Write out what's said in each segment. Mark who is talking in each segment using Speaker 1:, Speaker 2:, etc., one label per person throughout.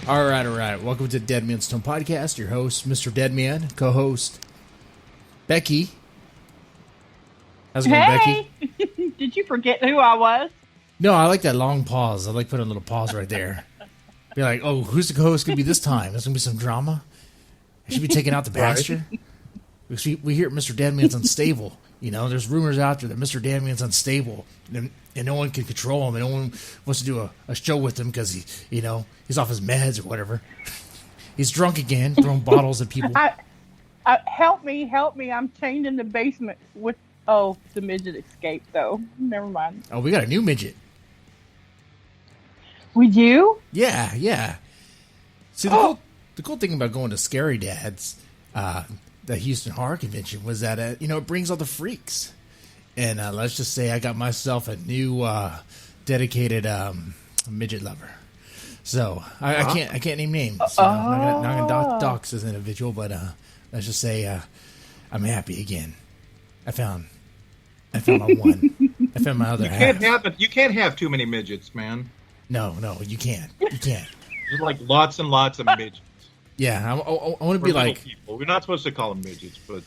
Speaker 1: All right. Welcome to Dead Man's Stone Podcast. Your host, Mr. Deadman, co-host Becky. How's it going,
Speaker 2: Becky? Did you forget who I was?
Speaker 1: No, I like that long pause. I like putting a little pause right there. Be like, oh, who's the co-host going to be this time? There's going to be some drama. I should be taking out the pasture. We hear Mr. Deadman's unstable. You know, there's rumors out there that Mr. Deadman's unstable, and no one can control him, and no one wants to do a show with him because he's off his meds or whatever. He's drunk again, throwing bottles at people.
Speaker 2: Help me! I'm chained in the basement with. Oh, the midget escaped though. Never mind.
Speaker 1: Oh, we got a new midget.
Speaker 2: We do?
Speaker 1: Yeah. See, the cool thing about going to Scary Dad's, the Houston Horror Convention, was that it brings all the freaks. And let's just say I got myself a new dedicated midget lover. So I can't name names. I'm not gonna dox this individual, but let's just say I'm happy again. I found my one. I found my other half.
Speaker 3: You can't have too many midgets, man.
Speaker 1: No, you can't.
Speaker 3: There's like lots and lots of midgets.
Speaker 1: Yeah, I want to be like
Speaker 3: people. We're not supposed to call them midgets, but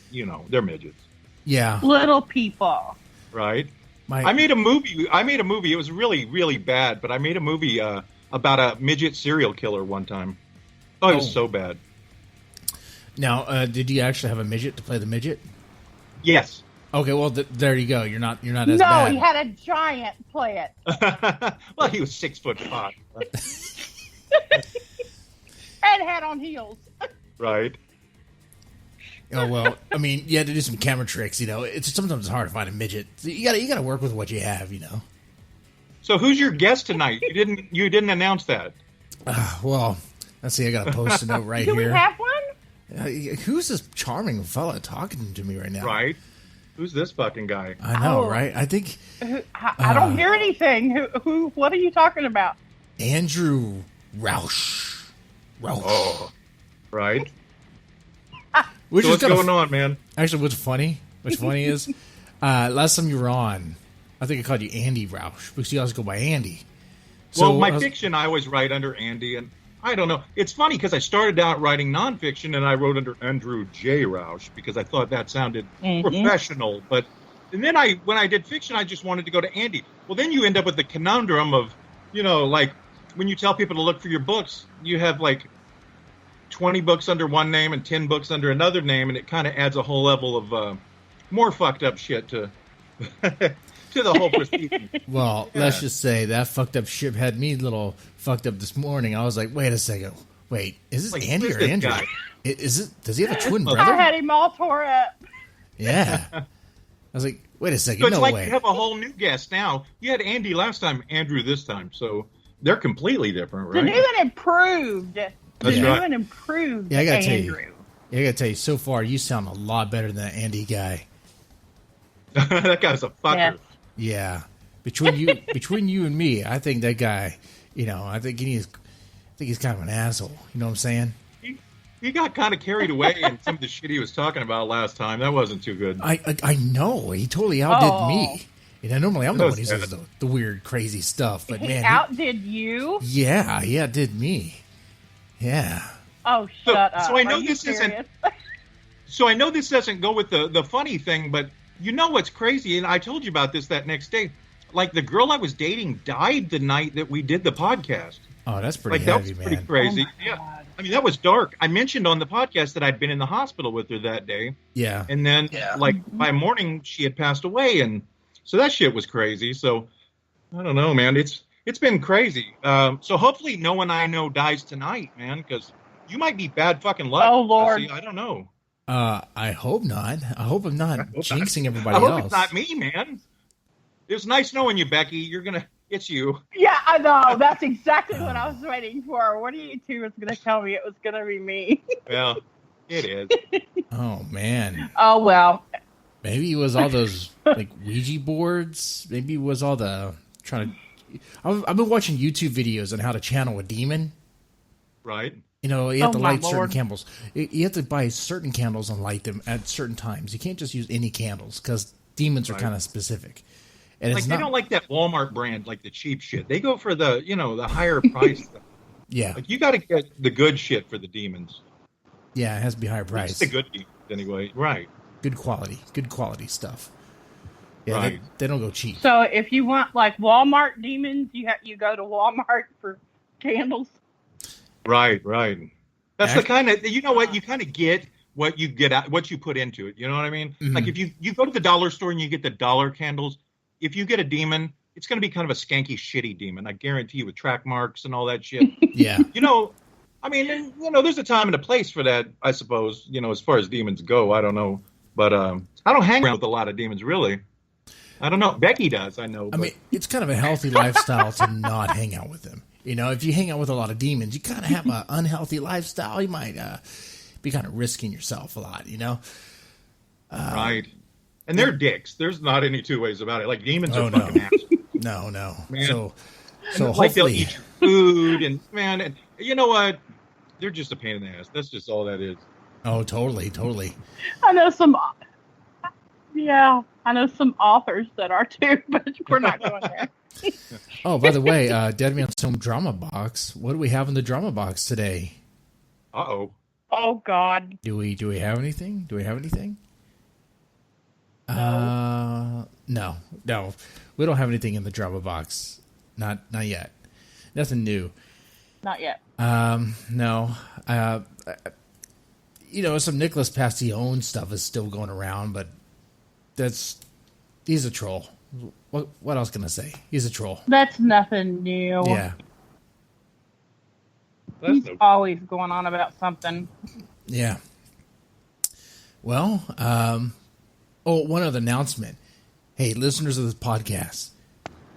Speaker 3: they're midgets.
Speaker 1: Yeah,
Speaker 2: little people.
Speaker 3: Right. I made a movie. It was really, really bad, but I made a movie about a midget serial killer one time. Oh, it was so bad.
Speaker 1: Now, did you actually have a midget to play the midget?
Speaker 3: Yes.
Speaker 1: Okay, well, there you go. You're not as bad.
Speaker 2: No, he had a giant play it.
Speaker 3: Well, he was 6'5".
Speaker 2: And had on heels.
Speaker 3: Right.
Speaker 1: Oh, well, I mean, you had to do some camera tricks, It's sometimes hard to find a midget. You gotta work with what you have,
Speaker 3: So who's your guest tonight? You didn't announce that.
Speaker 1: Well, let's see. I got a post-it note right
Speaker 2: Do
Speaker 1: here.
Speaker 2: Do we have one?
Speaker 1: Who's this charming fella talking to me right now?
Speaker 3: Right. Who's this fucking guy?
Speaker 1: I know, right? I think...
Speaker 2: I don't hear anything. Who? What are you talking about?
Speaker 1: Andrew Rausch.
Speaker 3: Oh, right.
Speaker 1: So
Speaker 3: what's going on, man?
Speaker 1: Actually, what's funny is, last time you were on, I think I called you Andy Rausch, because you always go by Andy.
Speaker 3: So my fiction, I always write under Andy, and I don't know. It's funny because I started out writing nonfiction, and I wrote under Andrew J Rausch because I thought that sounded professional. And then when I did fiction, I just wanted to go to Andy. Well, then you end up with the conundrum of, like when you tell people to look for your books, you have like 20 books under one name and 10 books under another name, and it kind of adds a whole level of more fucked up shit to to the whole proceeding.
Speaker 1: Well, let's just say that fucked up shit had me a little fucked up this morning. I was like, wait a second. Wait, is this Andy or Andrew? Is it? Does he have a twin brother?
Speaker 2: I had him all tore up.
Speaker 1: Yeah. I was like, wait a second.
Speaker 3: So it's
Speaker 1: no
Speaker 3: like
Speaker 1: way.
Speaker 3: You have a whole new guest now. You had Andy last time, Andrew this time. So they're completely different, right?
Speaker 2: The new and improved.
Speaker 3: That's right.
Speaker 2: And improved.
Speaker 1: Yeah, I gotta
Speaker 2: Andrew.
Speaker 1: tell you. So far, you sound a lot better than that Andy guy.
Speaker 3: That guy's a fucker.
Speaker 1: Yeah. Between you and me, I think that guy. I think he's kind of an asshole. You know what I'm saying?
Speaker 3: He got kind of carried away in some of the shit he was talking about last time. That wasn't too good.
Speaker 1: I know. He totally outdid me. Normally I'm the one who says the weird, crazy stuff. But
Speaker 2: he
Speaker 1: man,
Speaker 2: outdid you?
Speaker 1: Yeah, he outdid me. Yeah.
Speaker 2: Oh, shut up.
Speaker 3: So I know this isn't. So I know this doesn't go with the funny thing, but what's crazy? And I told you about this that next day. Like the girl I was dating died the night that we did the podcast.
Speaker 1: Oh, that's pretty heavy,
Speaker 3: that was pretty crazy. Yeah. I mean, that was dark. I mentioned on the podcast that I'd been in the hospital with her that day.
Speaker 1: Yeah.
Speaker 3: And then, by morning, she had passed away, and so that shit was crazy. So I don't know, man. It's been crazy. So hopefully, no one I know dies tonight, man, because you might be bad fucking luck.
Speaker 2: Oh Lord,
Speaker 3: I don't know.
Speaker 1: I hope not. I hope I'm not jinxing everybody else.
Speaker 3: I hope it's not me, man. It was nice knowing you, Becky. It's you.
Speaker 2: Yeah, I know. That's exactly what I was waiting for. One of you two was going to tell me it was going to be me.
Speaker 3: Well, it is.
Speaker 1: Oh, man.
Speaker 2: Oh, well.
Speaker 1: Maybe it was all those, like, Ouija boards. Maybe it was all the trying to... I've been watching YouTube videos on how to channel a demon.
Speaker 3: Right.
Speaker 1: You have to light certain candles. You have to buy certain candles and light them at certain times. You can't just use any candles because demons are kind of specific. And
Speaker 3: they don't like that Walmart brand, like the cheap shit. They go for the, the higher price stuff.
Speaker 1: Yeah.
Speaker 3: Like, you got to get the good shit for the demons.
Speaker 1: Yeah, it has to be higher
Speaker 3: It's
Speaker 1: price.
Speaker 3: the good demons, anyway. Right.
Speaker 1: Good quality stuff. Yeah,
Speaker 3: Right.
Speaker 1: they don't go cheap.
Speaker 2: So if you want like Walmart demons, you go to Walmart for candles.
Speaker 3: Right. That's the kind of, you know what, you kind of get what you get out, what you put into it. You know what I mean?
Speaker 1: Mm-hmm.
Speaker 3: Like if you go to the dollar store and you get the dollar candles, if you get a demon, it's going to be kind of a skanky, shitty demon. I guarantee you, with track marks and all that shit.
Speaker 1: Yeah.
Speaker 3: You know, I mean, you know, there's a time and a place for that, I suppose, you know, as far as demons go. I don't know. But I don't hang around with a lot of demons, really. I don't know. Becky does, I know.
Speaker 1: I mean, it's kind of a healthy lifestyle to not hang out with them. You know, if you hang out with a lot of demons, you kind of have an unhealthy lifestyle. You might be kind of risking yourself a lot, you know?
Speaker 3: Right. And they're dicks. There's not any two ways about it. Like, demons are
Speaker 1: no.
Speaker 3: fucking assholes.
Speaker 1: No.
Speaker 3: Man.
Speaker 1: So
Speaker 3: Like, they'll
Speaker 1: hopefully,
Speaker 3: eat your food, and man, and you know what? They're just a pain in the ass. That's just all that is.
Speaker 1: oh, totally.
Speaker 2: I know some. Yeah, I know some authors that are too, but we're not going there.
Speaker 1: Oh, by the way, Dead Man's Home Drama Box. What do we have in the drama box today?
Speaker 3: Uh-oh.
Speaker 2: Oh God.
Speaker 1: Do we have anything? No. We don't have anything in the drama box. Not yet. Nothing new.
Speaker 2: Not yet.
Speaker 1: No. You know, some Nicholas Pastillon stuff is still going around, but he's a troll. What else can I say? He's a troll.
Speaker 2: That's nothing new.
Speaker 1: Yeah.
Speaker 2: He's always going on about something.
Speaker 1: Yeah. Well, one other announcement. Hey, listeners of this podcast,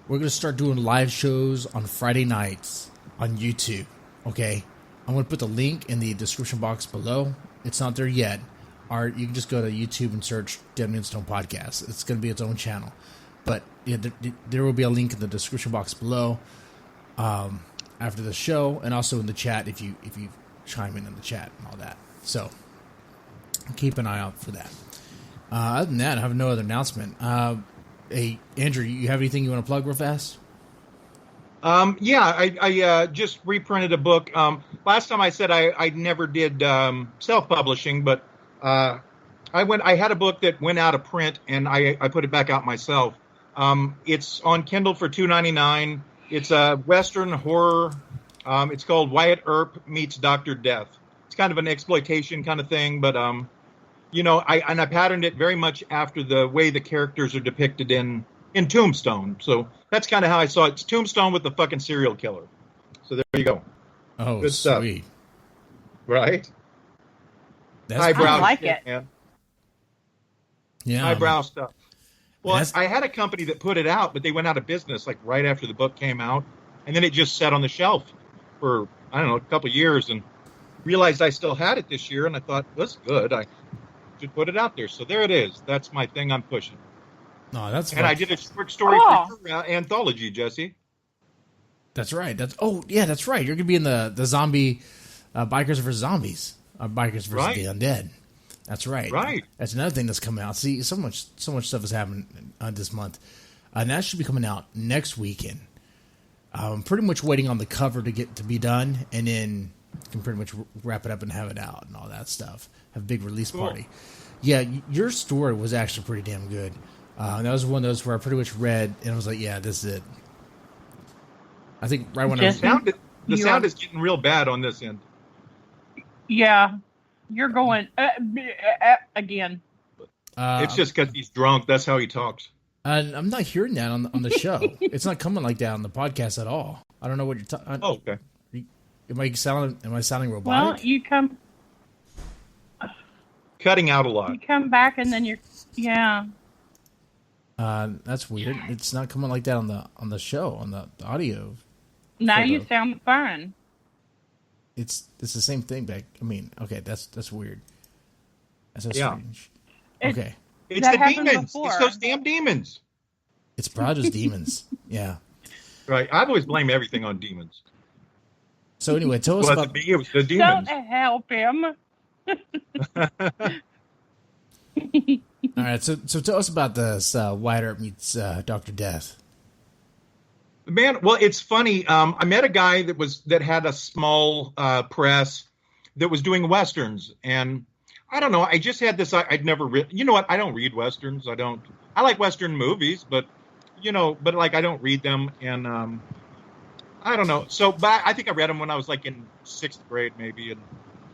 Speaker 1: we're going to start doing live shows on Friday nights on YouTube. Okay? I'm going to put the link in the description box below. It's not there yet. Or you can just go to YouTube and search Dead Man Stone Podcast. It's going to be its own channel. But yeah, there will be a link in the description box below after the show, and also in the chat if you chime in the chat and all that. So keep an eye out for that. Other than that, I have no other announcement. Hey, Andrew, you have anything you want to plug real fast?
Speaker 3: Yeah, I just reprinted a book. Last time I said I never did self-publishing, but I had a book that went out of print, and I put it back out myself. It's on Kindle for $2.99. It's a Western horror. It's called Wyatt Earp Meets Dr. Death. It's kind of an exploitation kind of thing, but you know, I patterned it very much after the way the characters are depicted in Tombstone. So that's kind of how I saw it. It's Tombstone with the fucking serial killer. So there you go.
Speaker 1: Oh,
Speaker 3: good stuff.
Speaker 1: Sweet.
Speaker 3: Right?
Speaker 2: I like it.
Speaker 3: Man.
Speaker 1: Yeah.
Speaker 3: Highbrow stuff. Well, I had a company that put it out, but they went out of business like right after the book came out. And then it just sat on the shelf for, I don't know, a couple of years, and realized I still had it this year. And I thought, that's good. I should put it out there. So there it is. That's my thing I'm pushing.
Speaker 1: No, that's
Speaker 3: and
Speaker 1: fun.
Speaker 3: I did a short story for your anthology, Jesse.
Speaker 1: That's right. That's right. You're gonna be in the zombie Bikers vs Zombies, Bikers versus the Undead. That's right.
Speaker 3: Right.
Speaker 1: That's another thing that's coming out. See, so much stuff is happening this month, and that should be coming out next weekend. I'm pretty much waiting on the cover to be done, and then you can pretty much wrap it up and have it out and all that stuff. Have a big release party. Yeah, your story was actually pretty damn good. That was one of those where I pretty much read, and I was like, yeah, this is it. I think right when
Speaker 3: the sound is getting real bad on this end.
Speaker 2: Yeah, you're going again.
Speaker 3: It's just because he's drunk. That's how he talks.
Speaker 1: I'm not hearing that on the show. It's not coming like that on the podcast at all. I don't know what you're talking.
Speaker 3: Oh, okay.
Speaker 1: Am I sounding robotic?
Speaker 2: Well, you come
Speaker 3: cutting out a lot.
Speaker 2: You come back and then yeah.
Speaker 1: That's weird. It's not coming like that on the show, on the audio.
Speaker 2: Now you sound fine.
Speaker 1: It's the same thing back. I mean, okay, that's weird. That's so strange. Okay.
Speaker 3: It's the demons. Before. It's those damn demons.
Speaker 1: It's probably just demons. Yeah.
Speaker 3: Right. I always blame everything on demons.
Speaker 1: So anyway, tell us about
Speaker 3: the demons.
Speaker 2: Don't help him.
Speaker 1: All right, so tell us about this Wyatt Earp meets Dr. Death.
Speaker 3: Man, well, it's funny. I met a guy that had a small press that was doing westerns, and I don't know. I just had this. I'd never read. You know what? I don't read westerns. I don't. I like western movies, but like I don't read them, and I don't know. So, but I think I read them when I was like in 6th grade, maybe. And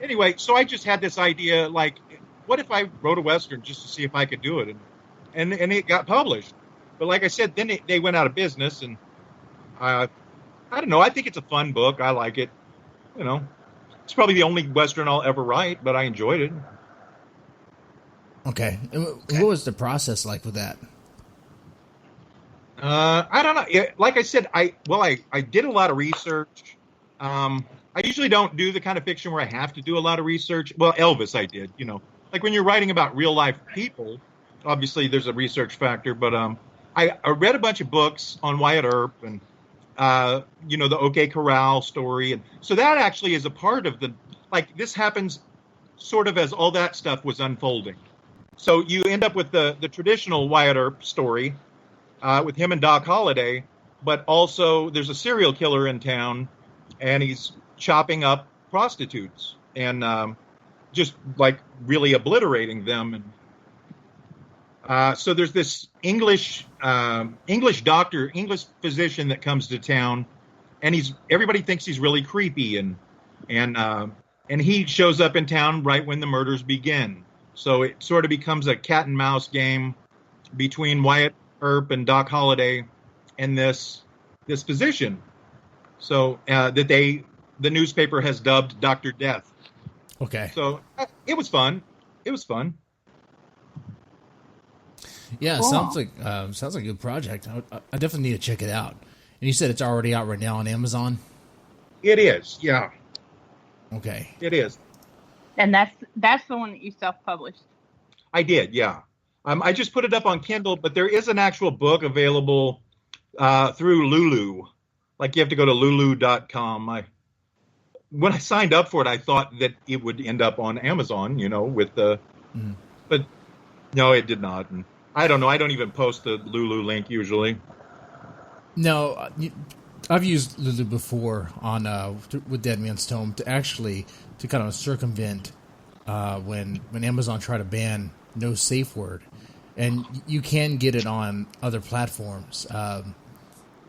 Speaker 3: anyway, so I just had this idea, like, what if I wrote a western just to see if I could do it, and it got published. But like I said, then they went out of business, and I don't know. I think it's a fun book. I like it. It's probably the only western I'll ever write, but I enjoyed it.
Speaker 1: Okay. What was the process like with that?
Speaker 3: I don't know. Like I said, I did a lot of research. I usually don't do the kind of fiction where I have to do a lot of research. Well, Elvis, I did. Like when you're writing about real life people, obviously there's a research factor. But I read a bunch of books on Wyatt Earp and the OK Corral story, and so that actually is a part of this happens sort of as all that stuff was unfolding. So you end up with the traditional Wyatt Earp story with him and Doc Holliday, but also there's a serial killer in town, and he's chopping up prostitutes and just like really obliterating them. And so there's this English physician that comes to town, and everybody thinks he's really creepy, and he shows up in town right when the murders begin. So it sort of becomes a cat and mouse game between Wyatt Earp and Doc Holliday and this physician. So that the newspaper has dubbed Dr. Death.
Speaker 1: Okay.
Speaker 3: So it was fun.
Speaker 1: Yeah,
Speaker 2: Cool.
Speaker 1: sounds like a good project. I definitely need to check it out. And you said it's already out right now on Amazon?
Speaker 3: It is, yeah.
Speaker 1: Okay.
Speaker 3: It is.
Speaker 2: And that's the one that you self-published.
Speaker 3: I did, yeah. I just put it up on Kindle, but there is an actual book available through Lulu. Like you have to go to lulu.com. When I signed up for it, I thought that it would end up on Amazon, with the... But no, it did not. And I don't know. I don't even post the Lulu link usually.
Speaker 1: No, I've used Lulu before on with Dead Man's Tome to kind of circumvent when Amazon tried to ban no safe word, and you can get it on other platforms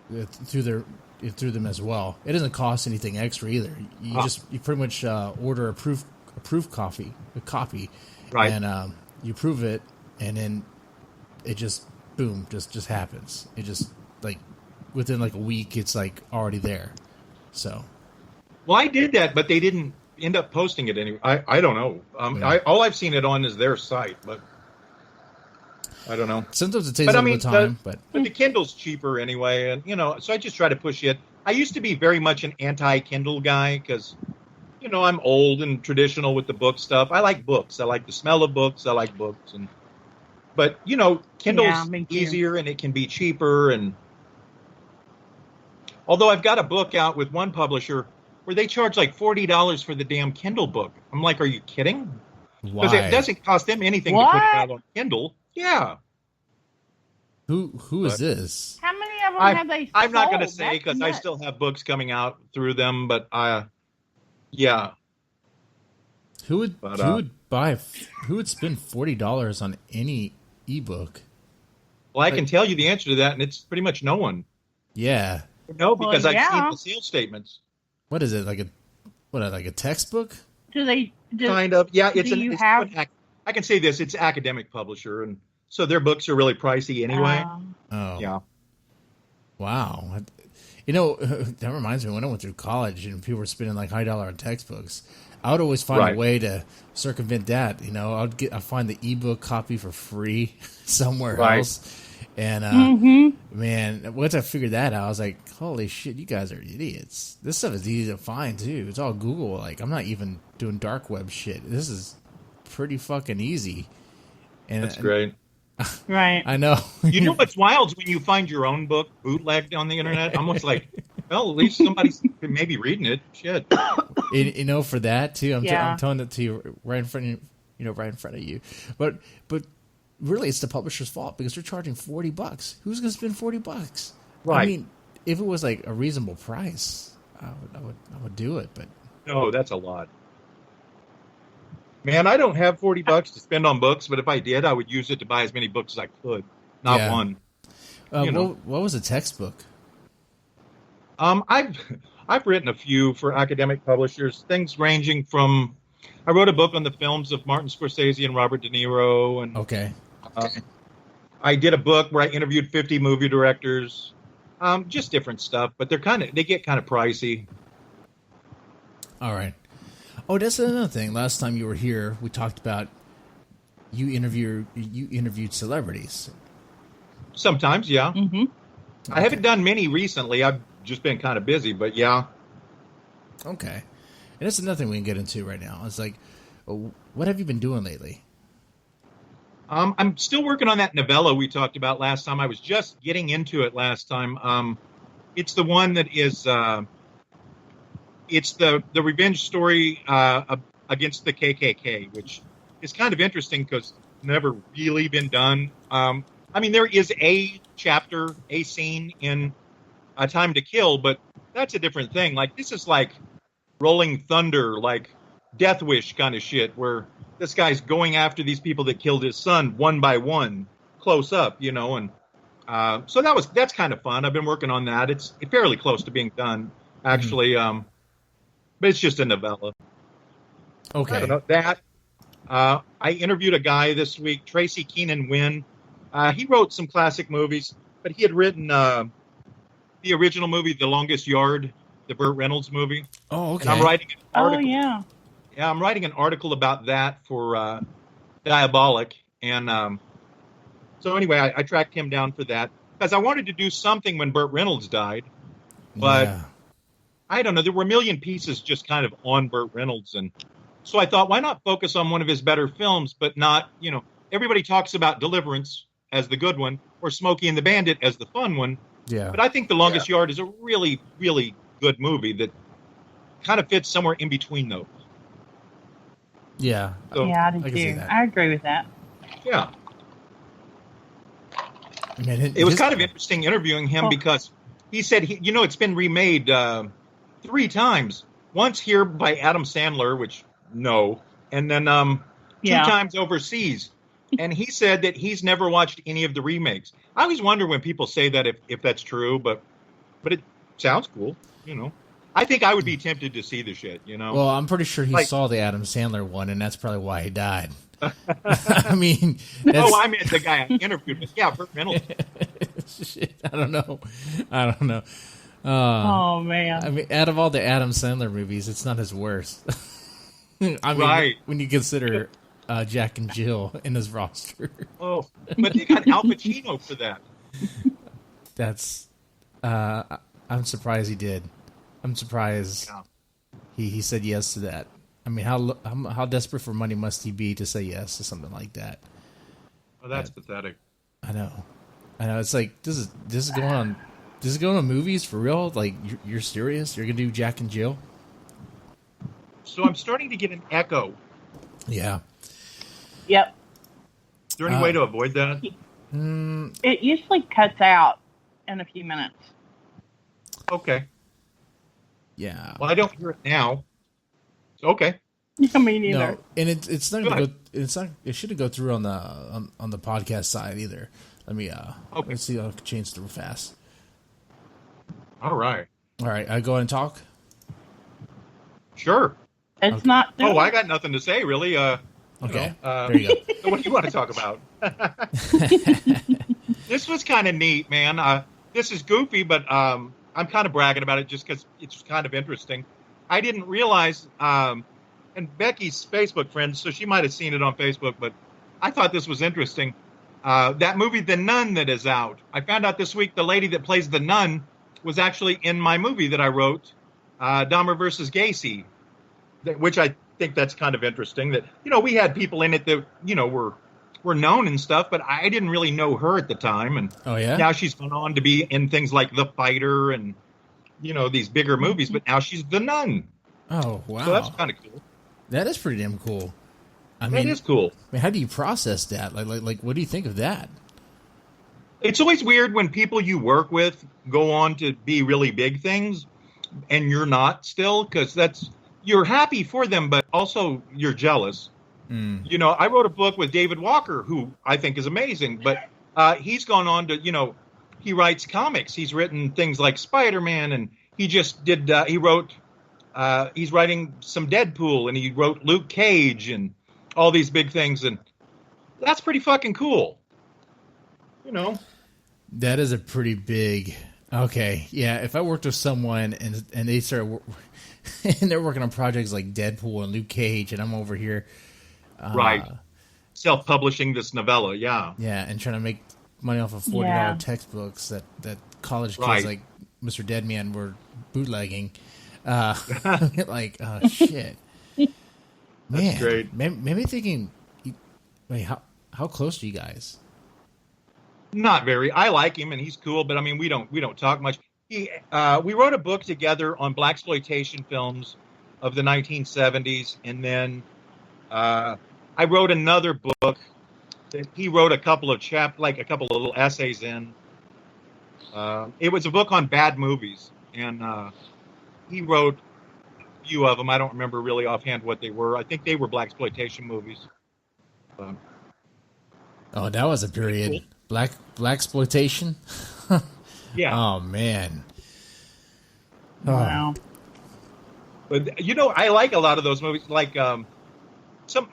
Speaker 1: through them as well. It doesn't cost anything extra either. You pretty much order a copy,
Speaker 3: right?
Speaker 1: And you prove it, and then it just boom, just happens. It just like within like a week, it's like already there. So,
Speaker 3: well, I did that, but they didn't end up posting it anyway. I don't know. All I've seen it on is their site, but I don't know.
Speaker 1: Sometimes it takes a little time, but
Speaker 3: the Kindle's cheaper anyway, and so I just try to push it. I used to be very much an anti-Kindle guy because I'm old and traditional with the book stuff. I like books. I like the smell of books. I like books, but Kindle's easier and it can be cheaper. And although I've got a book out with one publisher where they charge like $40 for the damn Kindle book. I'm like, are you kidding? Because it doesn't cost them anything to put it out on Kindle. Yeah.
Speaker 1: Who is this?
Speaker 2: How many of them have they sold?
Speaker 3: I'm not going to say because I still have books coming out through them, but yeah.
Speaker 1: Who would spend $40 on any ebook?
Speaker 3: Well, I can tell you the answer to that, and it's pretty much no one.
Speaker 1: Yeah.
Speaker 3: No, because I've seen the sales statements.
Speaker 1: What is it, like a textbook?
Speaker 3: Kind of, yeah. I can say this: it's an academic publisher, and so their books are really pricey anyway.
Speaker 1: Oh,
Speaker 3: yeah.
Speaker 1: Wow. That reminds me when I went through college and people were spending like high dollar on textbooks. I would always find a way to circumvent that. I'd find the ebook copy for free somewhere else. And man, once I figured that out, I was like, "Holy shit, you guys are idiots! This stuff is easy to find too. It's all Google. Like, I'm not even doing dark web shit. This is pretty fucking easy." And
Speaker 3: that's great,
Speaker 2: right?
Speaker 1: I know.
Speaker 3: You know what's wild is when you find your own book bootlegged on the internet. I'm almost like, well, at least somebody's maybe reading it. Shit.
Speaker 1: For that too, I'm telling it to you right in front of you, but really, it's the publisher's fault because they're charging $40. Who's going to spend $40?
Speaker 3: Right.
Speaker 1: I mean, if it was like a reasonable price, I would do it. But
Speaker 3: no, that's a lot. Man, I don't have $40 to spend on books, but if I did, I would use it to buy as many books as I could. Not one.
Speaker 1: What was a textbook?
Speaker 3: I've written a few for academic publishers, things ranging from, I wrote a book on the films of Martin Scorsese and Robert De Niro, and
Speaker 1: okay.
Speaker 3: I did a book where I interviewed 50 movie directors, just different stuff, but they get kind of pricey.
Speaker 1: All right. Oh, that's another thing. Last time you were here, we talked about you interviewed celebrities.
Speaker 3: Sometimes, yeah.
Speaker 2: Mm-hmm.
Speaker 3: I haven't done many recently. I've just been kind of busy, but yeah.
Speaker 1: Okay. And that's another thing we can get into right now. It's like, what have you been doing lately?
Speaker 3: I'm still working on that novella we talked about last time. I was just getting into it last time. It's the one that is, it's the revenge story against the KKK, which is kind of interesting because it's never really been done. I mean, there is a chapter, a scene in A Time to Kill, but that's a different thing. Like, this is like Rolling Thunder, like Death Wish kind of shit, where this guy's going after these people that killed his son one by one, close up, and so that's kind of fun. I've been working on that. It's fairly close to being done, actually, but it's just a novella.
Speaker 1: Okay.
Speaker 3: I don't know that. I interviewed a guy this week, Tracy Keenan Wynn. He wrote some classic movies, but he had written the original movie, The Longest Yard, the Burt Reynolds movie.
Speaker 1: Oh, okay.
Speaker 3: And I'm writing an article.
Speaker 2: Oh, yeah.
Speaker 3: Yeah, I'm writing an article about that for Diabolic. And so anyway, I tracked him down for that because I wanted to do something when Burt Reynolds died. But I don't know. There were a million pieces just kind of on Burt Reynolds. And so I thought, why not focus on one of his better films, but not, everybody talks about Deliverance as the good one or Smokey and the Bandit as the fun one.
Speaker 1: Yeah.
Speaker 3: But I think The Longest Yard is a really, really good movie that kind of fits somewhere in between those.
Speaker 1: Yeah.
Speaker 3: So,
Speaker 2: Yeah, I do too. I agree with that.
Speaker 3: Yeah.
Speaker 1: I mean,
Speaker 3: it was kind of interesting interviewing him because he said, it's been remade 3 times. Once here by Adam Sandler, which no, and then 2 times overseas. And he said that he's never watched any of the remakes. I always wonder when people say that if that's true, but it sounds cool, I think I would be tempted to see the shit,
Speaker 1: Well, I'm pretty sure he saw the Adam Sandler one, and that's probably why he died. I mean...
Speaker 3: No, I meant the guy I interviewed with. Yeah, Burt Reynolds.
Speaker 1: Shit, I don't know.
Speaker 2: Oh, man.
Speaker 1: I mean, out of all the Adam Sandler movies, it's not his worst. I mean,
Speaker 3: right.
Speaker 1: When you consider Jack and Jill in his roster.
Speaker 3: Oh, but they got Al Pacino for that.
Speaker 1: That's... I'm surprised he did. I'm surprised he said yes to that. I mean, how desperate for money must he be to say yes to something like that?
Speaker 3: Oh, that's pathetic.
Speaker 1: I know. It's like this is going on. This is going on movies for real. Like you're serious? You're gonna do Jack and Jill?
Speaker 3: So I'm starting to get an echo.
Speaker 1: Yeah.
Speaker 2: Yep.
Speaker 3: Is there any way to avoid that?
Speaker 2: It usually cuts out in a few minutes.
Speaker 3: Okay.
Speaker 1: Yeah.
Speaker 3: Well, I don't hear it now. So, okay.
Speaker 2: Me neither.
Speaker 1: No, and it's not gonna go. It's not. It shouldn't go through on the podcast side either. Let me let's see. I'll change it real fast.
Speaker 3: All right.
Speaker 1: I go ahead and talk.
Speaker 3: Sure.
Speaker 2: It's not.
Speaker 3: Oh, I got nothing to say really.
Speaker 1: Okay. There you go.
Speaker 3: So what do you want to talk about? This was kind of neat, man. This is goofy, but I'm kind of bragging about it just because it's kind of interesting. I didn't realize, and Becky's Facebook friend, so she might have seen it on Facebook, but I thought this was interesting. That movie, The Nun, that is out. I found out this week the lady that plays the nun was actually in my movie that I wrote, Dahmer versus Gacy, which I think that's kind of interesting. That we had people in it that were known and stuff, but I didn't really know her at the time. And now she's gone on to be in things like The Fighter and these bigger movies. But now she's the nun.
Speaker 1: Oh wow!
Speaker 3: So that's kind of cool.
Speaker 1: That is pretty damn cool. I mean,
Speaker 3: it is cool.
Speaker 1: I mean, how do you process that? Like, what do you think of that?
Speaker 3: It's always weird when people you work with, go on to be really big things, and you're not still, because you're happy for them, but also you're jealous. You know, I wrote a book with David Walker, who I think is amazing, but he's gone on to, you know, he writes comics. He's written things like Spider-Man, and he just did, he's writing some Deadpool, and he wrote Luke Cage and all these big things, and that's pretty fucking cool. You know?
Speaker 1: That is a pretty big... Okay, yeah, if I worked with someone and they started... and they're working on projects like Deadpool and Luke Cage, and I'm over here...
Speaker 3: right. Self-publishing this novella, yeah.
Speaker 1: Yeah, and trying to make money off of $40 textbooks that college kids like Mr. Deadman were bootlegging. Like, oh, shit. Man,
Speaker 3: that's great.
Speaker 1: Maybe thinking, wait, how close are you guys?
Speaker 3: Not very. I like him, and he's cool, but I mean, we don't talk much. We wrote a book together on blaxploitation films of the 1970s, and then I wrote another book that he wrote a couple of little essays in. It was a book on bad movies, and he wrote a few of them. I don't remember really offhand what they were. I think they were blaxploitation movies.
Speaker 1: Oh, that was a period. Blaxploitation?
Speaker 3: Yeah.
Speaker 1: Oh, man.
Speaker 2: Wow.
Speaker 3: But, you know, I like a lot of those movies. Like,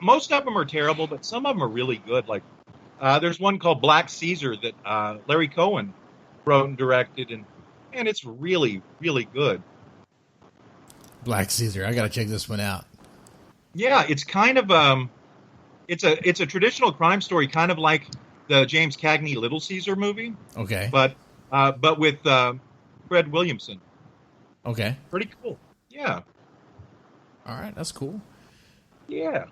Speaker 3: most of them are terrible, but some of them are really good. Like, there's one called Black Caesar that Larry Cohen wrote and directed, and it's really, really good.
Speaker 1: Black Caesar. I got to check this one out.
Speaker 3: Yeah, it's kind of it's a traditional crime story, kind of like the James Cagney Little Caesar movie.
Speaker 1: Okay.
Speaker 3: But with Fred Williamson.
Speaker 1: Okay.
Speaker 3: Pretty cool. Yeah.
Speaker 1: All right, that's cool.
Speaker 3: Yeah.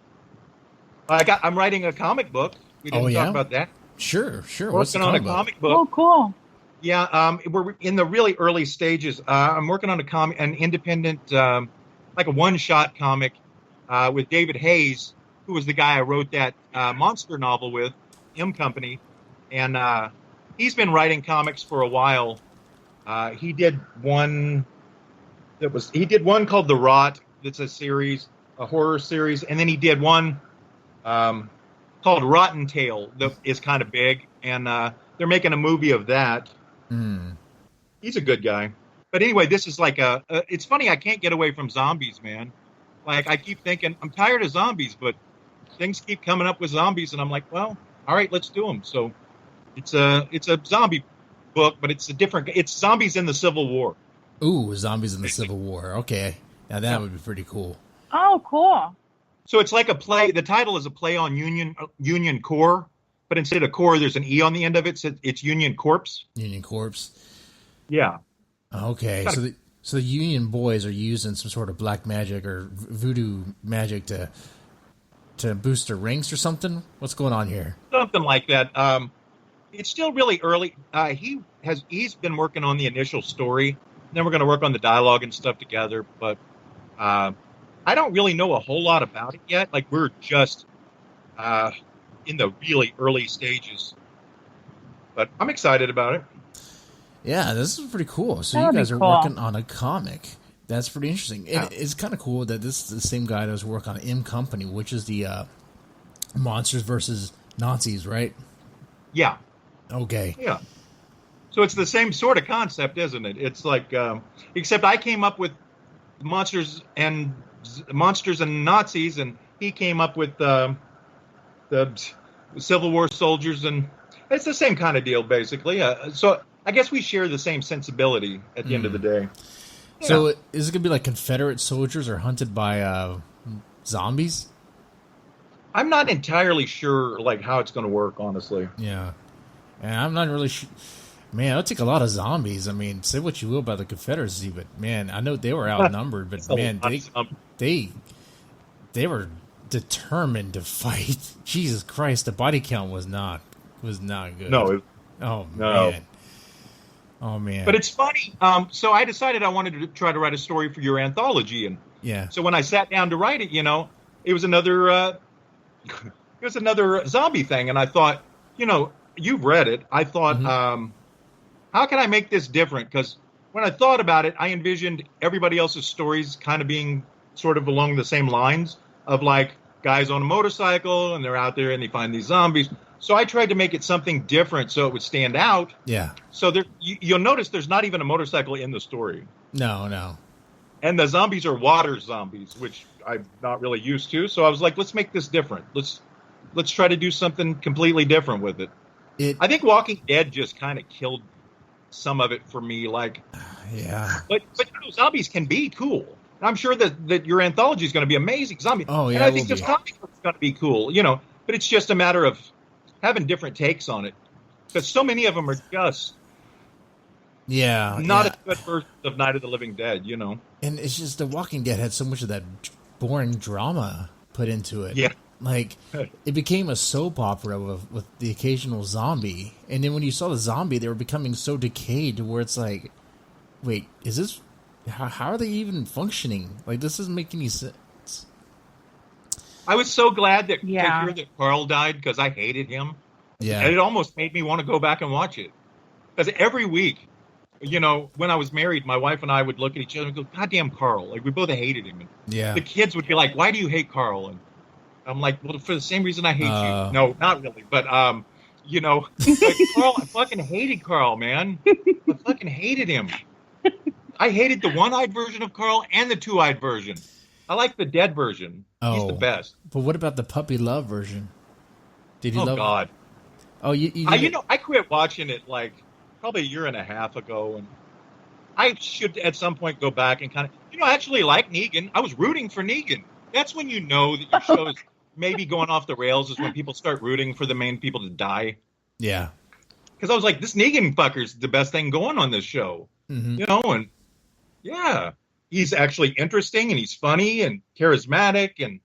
Speaker 3: I'm writing a comic book. We didn't talk about that.
Speaker 1: Sure.
Speaker 3: Working on a comic book.
Speaker 2: Oh, cool.
Speaker 3: Yeah, we're in the really early stages. I'm working on an independent, like a one-shot comic with David Hayes, who was the guy I wrote that monster novel with, M Company, and he's been writing comics for a while. He did one called The Rot. That's a horror series, and then he did one called Rotten Tail that is kind of big, and they're making a movie of that. He's a good guy. But anyway, this is like it's funny, I can't get away from zombies, man. Like, I keep thinking, I'm tired of zombies, but things keep coming up with zombies, and I'm like, well, all right, let's do them. So it's a zombie book, but it's zombies in the Civil War.
Speaker 1: Ooh, zombies in the Civil War. Okay. Now that would be pretty cool.
Speaker 2: Oh, cool.
Speaker 3: So it's like a play. The title is a play on Union Corps, but instead of Corps, there's an E on the end of it. So it's Union Corps.
Speaker 1: Union Corps.
Speaker 3: Yeah.
Speaker 1: Okay. So the Union boys are using some sort of black magic or voodoo magic to boost their ranks or something? What's going on here?
Speaker 3: Something like that. It's still really early. He's been working on the initial story. Then we're going to work on the dialogue and stuff together. But I don't really know a whole lot about it yet. Like, we're just in the really early stages. But I'm excited about it.
Speaker 1: Yeah, this is pretty cool. So
Speaker 2: That'd
Speaker 1: you guys
Speaker 2: be
Speaker 1: are
Speaker 2: cool.
Speaker 1: working on a comic. That's pretty interesting. And it's kind of cool that this is the same guy that was working on M Company, which is the Monsters versus Nazis, right?
Speaker 3: Yeah.
Speaker 1: Okay.
Speaker 3: Yeah. So it's the same sort of concept, isn't it? It's like, except I came up with monsters and Nazis, and he came up with the Civil War soldiers, and it's the same kind of deal, basically. So I guess we share the same sensibility at the end of the day. Yeah.
Speaker 1: So is it going to be like Confederate soldiers are hunted by zombies?
Speaker 3: I'm not entirely sure, like, how it's going to work, honestly.
Speaker 1: Yeah. And I'm not really sure. Man, it'll take a lot of zombies. I mean, say what you will about the Confederacy, but man, I know they were outnumbered, but man, they were determined to fight. Jesus Christ, the body count was not good.
Speaker 3: No.
Speaker 1: Oh
Speaker 3: No.
Speaker 1: man. Oh man.
Speaker 3: But it's funny. So I decided I wanted to try to write a story for your anthology, and
Speaker 1: yeah.
Speaker 3: So when I sat down to write it, it was another zombie thing, and I thought, you've read it. I thought how can I make this different? Because when I thought about it, I envisioned everybody else's stories kind of being sort of along the same lines of like guys on a motorcycle and they're out there and they find these zombies. So I tried to make it something different so it would stand out.
Speaker 1: Yeah.
Speaker 3: So there, you'll notice there's not even a motorcycle in the story.
Speaker 1: No.
Speaker 3: And the zombies are water zombies, which I'm not really used to. So I was like, let's make this different. Let's try to do something completely different with it. I think Walking Dead just kind of killed some of it for me. Like,
Speaker 1: yeah.
Speaker 3: But zombies can be cool. I'm sure that your anthology is going to be amazing. Zombie.
Speaker 1: Oh, yeah.
Speaker 3: And I think this comic book is going to be cool, but it's just a matter of having different takes on it. Because so many of them are just not as good versions of Night of the Living Dead,
Speaker 1: And it's just The Walking Dead had so much of that boring drama put into it.
Speaker 3: Yeah.
Speaker 1: Like, it became a soap opera with the occasional zombie. And then when you saw the zombie, they were becoming so decayed to where it's like, wait, is this... How are they even functioning? Like, this doesn't make any sense.
Speaker 3: I was so glad to hear that Carl died because I hated him.
Speaker 1: Yeah.
Speaker 3: And it almost made me want to go back and watch it. Because every week, when I was married, my wife and I would look at each other and go, goddamn Carl. Like, we both hated him. And the kids would be like, why do you hate Carl? And I'm like, well, for the same reason I hate you. No, not really. But, like, Carl, I fucking hated Carl, man. I fucking hated him. I hated the one-eyed version of Carl and the two-eyed version. I like the dead version. He's the best.
Speaker 1: But what about the puppy love version? Did you love?
Speaker 3: Oh God!
Speaker 1: Oh,
Speaker 3: I quit watching it like probably a year and a half ago, and I should at some point go back and kind of, actually like Negan. I was rooting for Negan. That's when you know that your show is maybe going off the rails. Is when people start rooting for the main people to die.
Speaker 1: Yeah.
Speaker 3: Because I was like, this Negan fucker's the best thing going on this show.
Speaker 1: Mm-hmm.
Speaker 3: And. Yeah, he's actually interesting and he's funny and charismatic and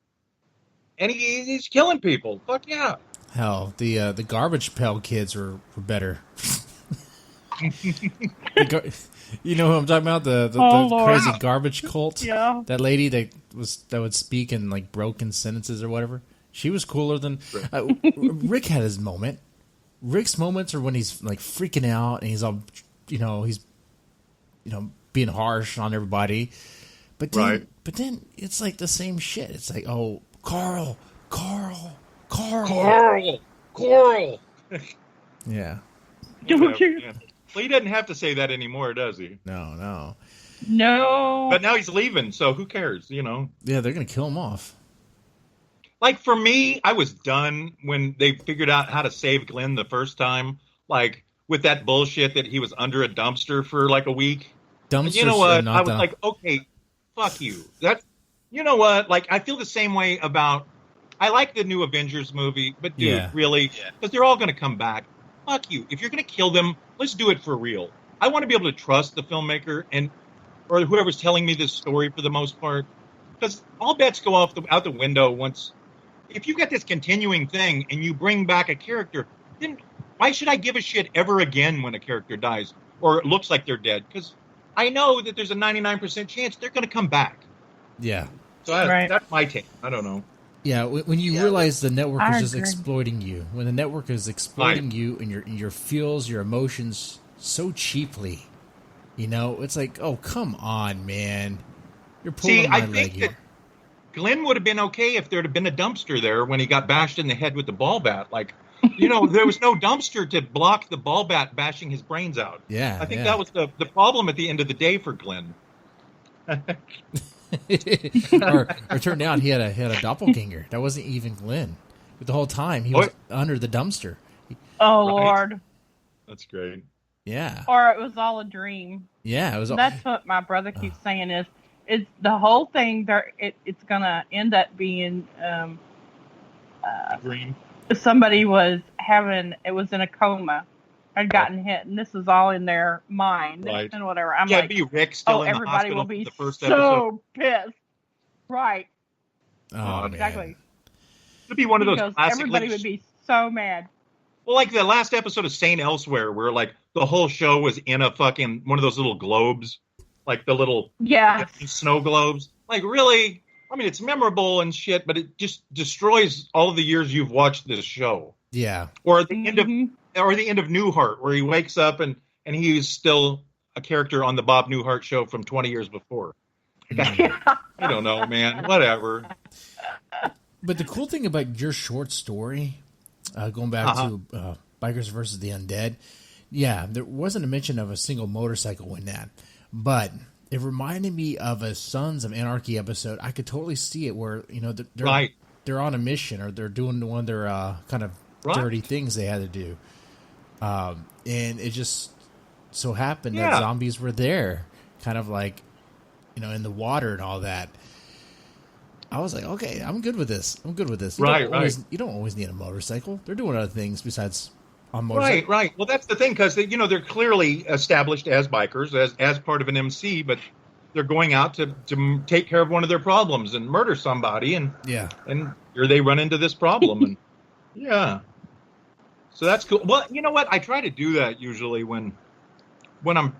Speaker 3: he's killing people. Fuck yeah!
Speaker 1: Hell, the Garbage Pail Kids were better. You know who I'm talking about? The crazy garbage cult.
Speaker 2: Yeah,
Speaker 1: that lady that would speak in like broken sentences or whatever. She was cooler than Rick had his moment. Rick's moments are when he's like freaking out and he's all, he's being harsh on everybody, but then it's like the same shit. It's like, oh, Carl. Yeah.
Speaker 2: Don't you?
Speaker 3: Well, he doesn't have to say that anymore, does he?
Speaker 1: No.
Speaker 3: But now he's leaving, so who cares? Yeah,
Speaker 1: they're gonna kill him off.
Speaker 3: Like for me, I was done when they figured out how to save Glenn the first time. Like with that bullshit that he was under a dumpster for like a week. You know what? I was like, okay, fuck you. You know what? Like, I feel the same way about. I like the new Avengers movie, but dude, really, because they're all going to come back. Fuck you. If you're going to kill them, let's do it for real. I want to be able to trust the filmmaker or whoever's telling me this story for the most part, because all bets go out the window once. If you get this continuing thing and you bring back a character, then why should I give a shit ever again when a character dies or it looks like they're dead? Because I know that there's a 99% chance they're going to come back.
Speaker 1: Yeah.
Speaker 3: So that's my take. I don't know.
Speaker 1: Yeah, when you realize the network is just exploiting you, when the network is exploiting you and your feels, your emotions so cheaply, it's like, oh, come on, man. You're pulling my leg here. That
Speaker 3: Glenn would have been okay if there had been a dumpster there when he got bashed in the head with the ball bat. Like, there was no dumpster to block the ball bat bashing his brains out.
Speaker 1: Yeah,
Speaker 3: I think that was the problem at the end of the day for Glenn.
Speaker 1: or it turned out he had a doppelganger. That wasn't even Glenn. But the whole time he was under the dumpster.
Speaker 2: Oh, Lord.
Speaker 3: That's great.
Speaker 1: Yeah.
Speaker 2: Or it was all a dream.
Speaker 1: Yeah, it was.
Speaker 2: That's what my brother keeps saying is the whole thing there. It's gonna end up being
Speaker 3: a dream.
Speaker 2: Somebody was in a coma, had gotten hit, and this is all in their mind and whatever. I'm like,
Speaker 3: be Rick still in the
Speaker 2: everybody
Speaker 3: hospital
Speaker 2: will be
Speaker 3: the first
Speaker 2: so
Speaker 3: episode.
Speaker 2: pissed. Right.
Speaker 1: Oh,
Speaker 2: exactly.
Speaker 1: Man.
Speaker 3: It'd be one of those classic.
Speaker 2: Everybody would be so mad.
Speaker 3: Well, like the last episode of St. Elsewhere, where like the whole show was in a fucking one of those little globes, like the little snow globes. Like, really? I mean, it's memorable and shit, but it just destroys all of the years you've watched this show.
Speaker 1: Yeah.
Speaker 3: Or the end of Newhart, where he wakes up and and he's still a character on the Bob Newhart show from 20 years before. I don't know, man. Whatever.
Speaker 1: But the cool thing about your short story, going back to Bikers versus the Undead, there wasn't a mention of a single motorcycle in that, but it reminded me of a Sons of Anarchy episode. I could totally see it where, they're on a mission, or they're doing one of their kind of dirty things they had to do. And it just so happened that zombies were there, kind of like, in the water and all that. I was like, okay, I'm good with this. You don't always need a motorcycle. They're doing other things besides on motorcycle.
Speaker 3: Right. Well, that's the thing, because they're clearly established as bikers, as part of an MC, but they're going out to take care of one of their problems and murder somebody, and here they run into this problem, and so that's cool. Well, you know what? I try to do that usually when I'm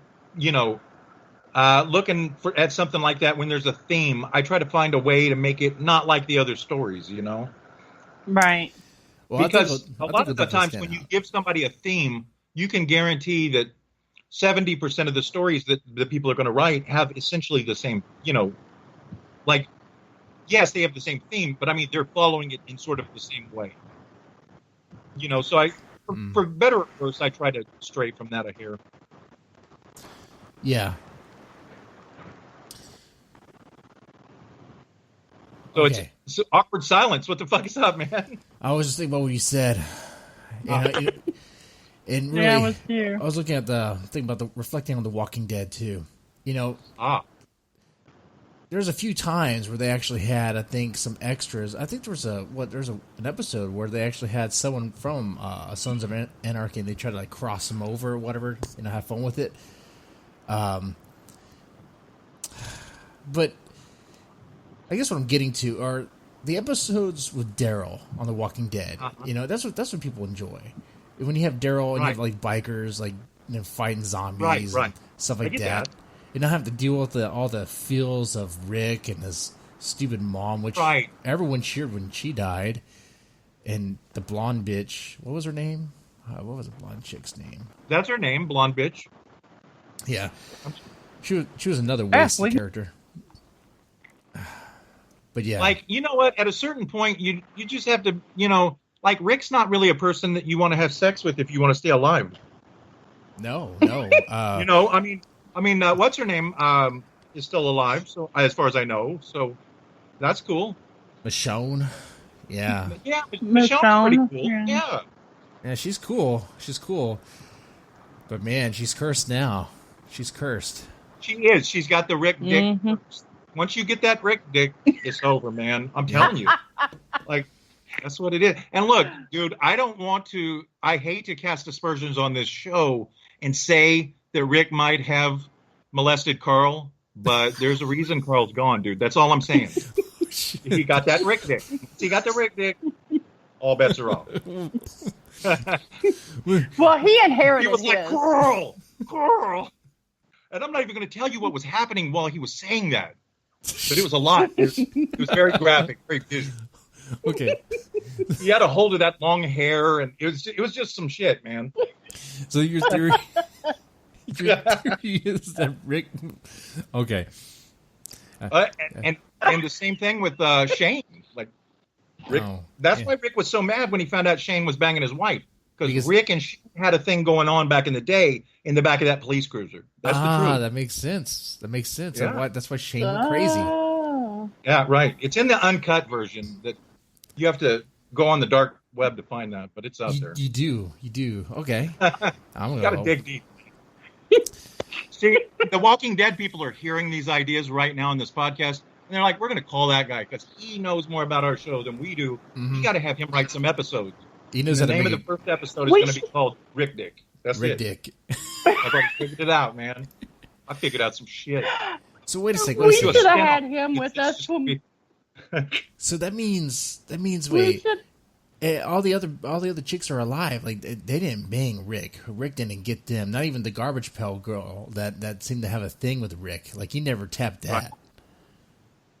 Speaker 3: looking at something like that. When there's a theme, I try to find a way to make it not like the other stories,
Speaker 2: Right.
Speaker 3: Well, because a lot of the times when you give somebody a theme, you can guarantee that 70% of the stories that the people are going to write have essentially the same, yes, they have the same theme, but I mean, they're following it in sort of the same way. So for better or worse, I try to stray from that a hair.
Speaker 1: Yeah.
Speaker 3: So it's awkward silence. What the fuck is up, man?
Speaker 1: I was just thinking about what you said. And really,
Speaker 2: I was here.
Speaker 1: I was looking at reflecting on The Walking Dead too. There's a few times where they actually had, I think, some extras. I think there's an episode where they actually had someone from Sons of Anarchy, and they tried to cross them over or whatever, have fun with it. But I guess what I'm getting to are the episodes with Daryl on The Walking Dead. That's what people enjoy. When you have Daryl and you have bikers fighting zombies and stuff like that. You don't have to deal with all the feels of Rick and his stupid mom, which everyone cheered when she died. And the blonde bitch, what was her name? What was the blonde chick's name?
Speaker 3: That's her name, blonde bitch.
Speaker 1: Yeah, she was another wasted character. But yeah,
Speaker 3: you know what? At a certain point, you just have to, Rick's not really a person that you want to have sex with if you want to stay alive.
Speaker 1: No.
Speaker 3: I mean, what's her name is still alive, so as far as I know, so that's cool.
Speaker 1: Michonne, yeah,
Speaker 3: Michonne's pretty cool.
Speaker 1: Yeah, she's cool. But man, she's cursed now. She's cursed.
Speaker 3: She is. She's got the Rick dick. Once you get that Rick dick, it's over, man. I'm telling you. That's what it is. And look, dude, I hate to cast aspersions on this show and say that Rick might have molested Carl, but there's a reason Carl's gone, dude. That's all I'm saying. He got that Rick dick. He got the Rick dick. All bets are off.
Speaker 2: Well, he inherited
Speaker 3: He was
Speaker 2: his.
Speaker 3: like, Carl. And I'm not even going to tell you what was happening while he was saying that. But it was a lot. It was very graphic, very visual.
Speaker 1: Okay.
Speaker 3: He had a hold of that long hair, and it was just some shit, man.
Speaker 1: So your theory is that Rick... Okay.
Speaker 3: And the same thing with Shane. Rick. That's why Rick was so mad when he found out Shane was banging his wife. Because Rick and Shane had a thing going on back in the day in the back of that police cruiser. That's the truth.
Speaker 1: That makes sense.
Speaker 3: Yeah.
Speaker 1: That's why Shane went crazy.
Speaker 3: Yeah, right. It's in the uncut version that you have to go on the dark web to find that, but it's out there.
Speaker 1: You do. Okay. I'm
Speaker 3: gotta dig deep. See, the Walking Dead people are hearing these ideas right now in this podcast, and they're like, we're going to call that guy because he knows more about our show than we do. Mm-hmm. We got to have him write some episodes.
Speaker 1: He knows
Speaker 3: the name of the first episode is going to be called Rick Dick. That's
Speaker 1: Rick
Speaker 3: it.
Speaker 1: Dick.
Speaker 3: I've already figured it out, man. I figured out some shit.
Speaker 1: So wait a second.
Speaker 2: We should have had him with us.
Speaker 1: So that means wait. All the other chicks are alive. Like they didn't bang Rick. Rick didn't get them. Not even the Garbage Pail Girl that seemed to have a thing with Rick. Like he never tapped that.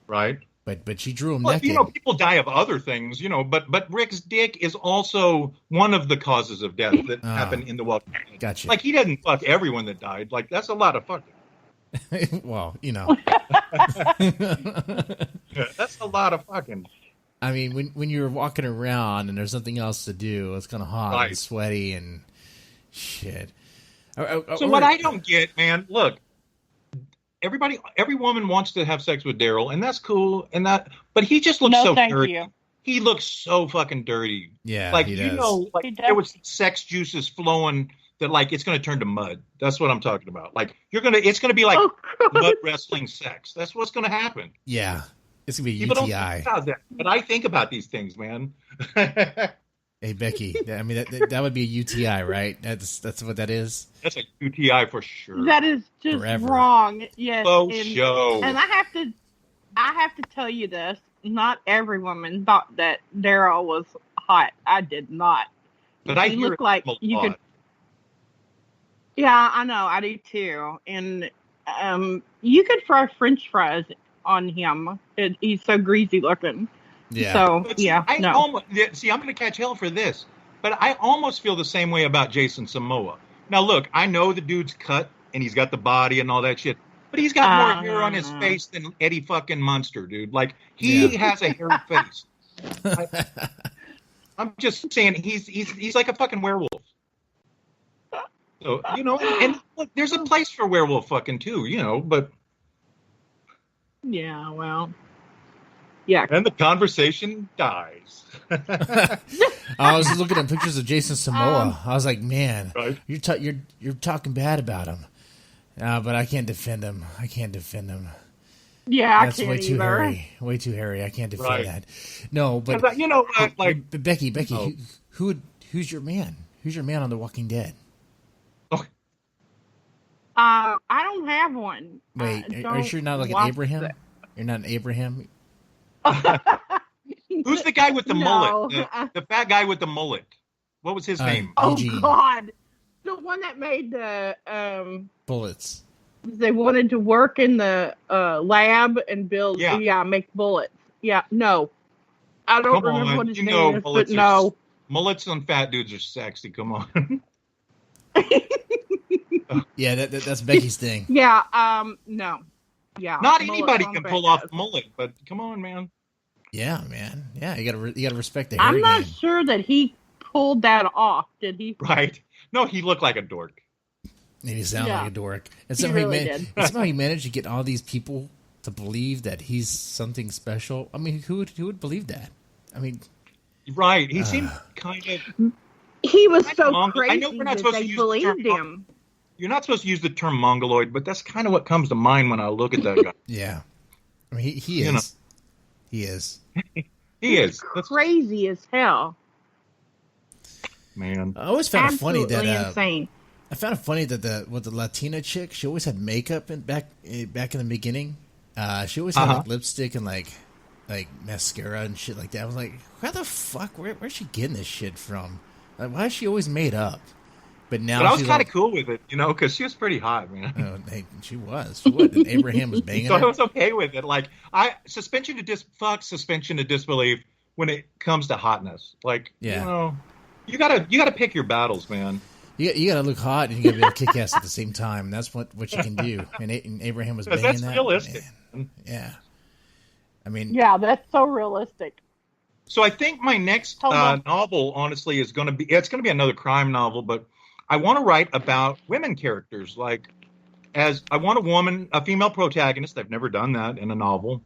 Speaker 3: Right.
Speaker 1: But she drew him
Speaker 3: well,
Speaker 1: naked.
Speaker 3: People die of other things, but Rick's dick is also one of the causes of death that happened in The Walking Dead.
Speaker 1: Gotcha.
Speaker 3: Like, he doesn't fuck everyone that died. Like, that's a lot of fucking.
Speaker 1: Well,
Speaker 3: That's a lot of fucking.
Speaker 1: I mean, when you're walking around and there's nothing else to do, it's kind of hot and sweaty and shit.
Speaker 3: So what I don't get, man, look. Every woman wants to have sex with Daryl, and that's cool. But he just looks so dirty. You. He looks so fucking dirty.
Speaker 1: Yeah,
Speaker 3: like he does. There was sex juices flowing that like it's going to turn to mud. That's what I'm talking about. Like it's going to be like mud wrestling sex. That's what's going to happen.
Speaker 1: Yeah, it's going to be a
Speaker 3: People
Speaker 1: UTI.
Speaker 3: don't think about that, but I think about these things, man.
Speaker 1: Hey Becky, I mean that would be a UTI, right? That's what that is.
Speaker 3: That's a UTI for sure.
Speaker 2: That is just wrong. Yes.
Speaker 3: Show.
Speaker 2: And I have to tell you this. Not every woman thought that Daryl was hot. I did not.
Speaker 3: But I
Speaker 2: hear looked like you could. Yeah, I know. I do too. And you could fry French fries on him. He's so greasy looking.
Speaker 1: Yeah.
Speaker 2: So
Speaker 3: I'm going to catch hell for this, but I almost feel the same way about Jason Momoa. Now, look, I know the dude's cut and he's got the body and all that shit, but he's got more hair on his face than Eddie fucking Munster, dude. Like he has a hairy face. I'm just saying he's like a fucking werewolf. So and look, there's a place for werewolf fucking too, but
Speaker 2: yeah, well. Yeah.
Speaker 3: And the conversation dies.
Speaker 1: I was looking at pictures of Jason Momoa. I was like, man, you're talking bad about him. But I can't defend him.
Speaker 2: Yeah,
Speaker 1: that's way too hairy. Way too hairy. I can't defend that. No, but
Speaker 3: but
Speaker 1: Becky, who's your man? Who's your man on The Walking Dead?
Speaker 2: I don't have one.
Speaker 1: Wait, are you sure you're not like an Abraham? You're not an Abraham?
Speaker 3: Who's the guy with the mullet? The fat guy with the mullet. What was his name?
Speaker 2: Oh,
Speaker 1: Eugene.
Speaker 2: God. The one that made the
Speaker 1: bullets.
Speaker 2: They wanted to work in the lab and build, make bullets. Yeah, no. I don't remember what his name is, but no.
Speaker 3: Mullets on fat dudes are sexy. Come on.
Speaker 1: Yeah, that's Becky's thing.
Speaker 2: Yeah, no. Yeah.
Speaker 3: Not anybody can pull off mullet, but come on, man.
Speaker 1: Yeah, man. Yeah, you gotta respect the hair.
Speaker 2: I'm not sure that he pulled that off. Did he?
Speaker 3: Right. No, he looked like a dork.
Speaker 1: And he sounded like a dork. And somehow he managed to get all these people to believe that he's something special. I mean, who would believe that? I mean,
Speaker 3: right. He seemed kind of.
Speaker 2: He was so crazy.
Speaker 3: I know we're not supposed to use the term,
Speaker 2: him.
Speaker 3: You're not supposed to use the term mongoloid, but that's kind of what comes to mind when I look at that guy.
Speaker 1: Yeah. I mean, he is. He is.
Speaker 3: He is.
Speaker 2: That's crazy as hell.
Speaker 3: Man.
Speaker 1: I always found it funny that
Speaker 2: insane.
Speaker 1: I found it funny that the Latina chick, she always had makeup back in the beginning. She always had like lipstick and like mascara and shit like that. I was like, how the fuck? Where's she getting this shit from? Like, why is she always made up? But now
Speaker 3: I was kind of cool with it, because she was pretty hot, man.
Speaker 1: Oh, hey, she was. And Abraham was banging her.
Speaker 3: So I was okay with it. Like, suspension to disbelief when it comes to hotness. Like, you gotta pick your battles, man.
Speaker 1: You gotta look hot and you gotta be able to kick ass at the same time. That's what you can do. And Abraham was banging that.
Speaker 3: That's realistic.
Speaker 1: Man. Yeah. I mean,
Speaker 2: that's so realistic.
Speaker 3: So I think my next novel, honestly, is going to be another crime novel, but I want to write about women characters. I want a female protagonist. I've never done that in a novel.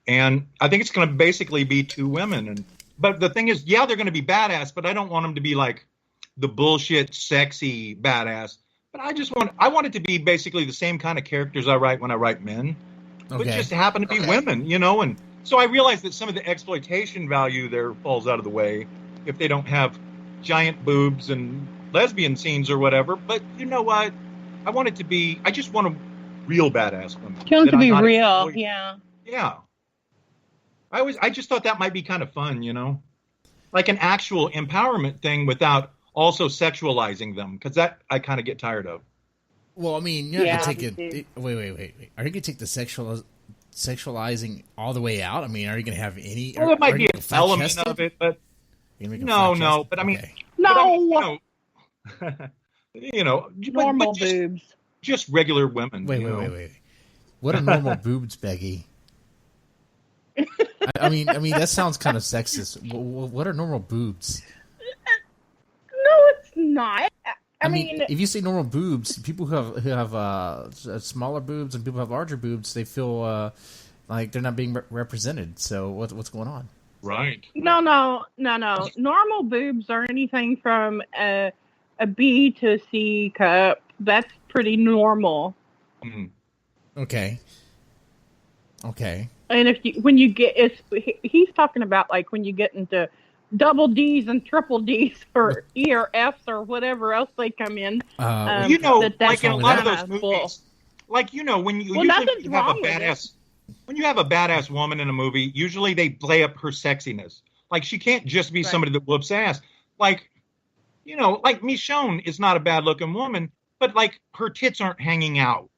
Speaker 3: And I think it's going to basically be two women. But the thing is, they're going to be badass, but I don't want them to be like the bullshit, sexy badass. But I want it to be basically the same kind of characters I write when I write men, but just happen to be women, and so I realize that some of the exploitation value there falls out of the way if they don't have giant boobs and lesbian scenes or whatever. But you know what? I just want a real badass woman.
Speaker 2: You want to be real, yeah.
Speaker 3: Yeah. I just thought that might be kind of fun, like an actual empowerment thing without also sexualizing them, because that I kind of get tired of.
Speaker 1: Well, I mean, you're not gonna take it. Wait. Are you gonna take the sexualizing all the way out? I mean, are you going to have any?
Speaker 3: Well, it might be an element of it, but no. But I mean,
Speaker 2: okay. No.
Speaker 3: Normal
Speaker 2: boobs.
Speaker 3: Just regular women.
Speaker 1: Wait. What are normal boobs, Becky? I mean, that sounds kind of sexist. What are normal boobs?
Speaker 2: No, it's not. I mean,
Speaker 1: if you say normal boobs, people who have smaller boobs and people who have larger boobs, they feel like they're not being represented. So what's going on?
Speaker 3: Right.
Speaker 2: No. Normal boobs are anything from a B to a C cup. That's pretty normal.
Speaker 3: Mm.
Speaker 1: Okay.
Speaker 2: And he's talking about like when you get into double D's and triple D's or E or F's or whatever else they come in.
Speaker 3: Like in a lot of those movies, like when you usually have a badass. When you have a badass woman in a movie, usually they play up her sexiness. Like she can't just be somebody that whoops ass. Like, like Michonne is not a bad looking woman, but like her tits aren't hanging out.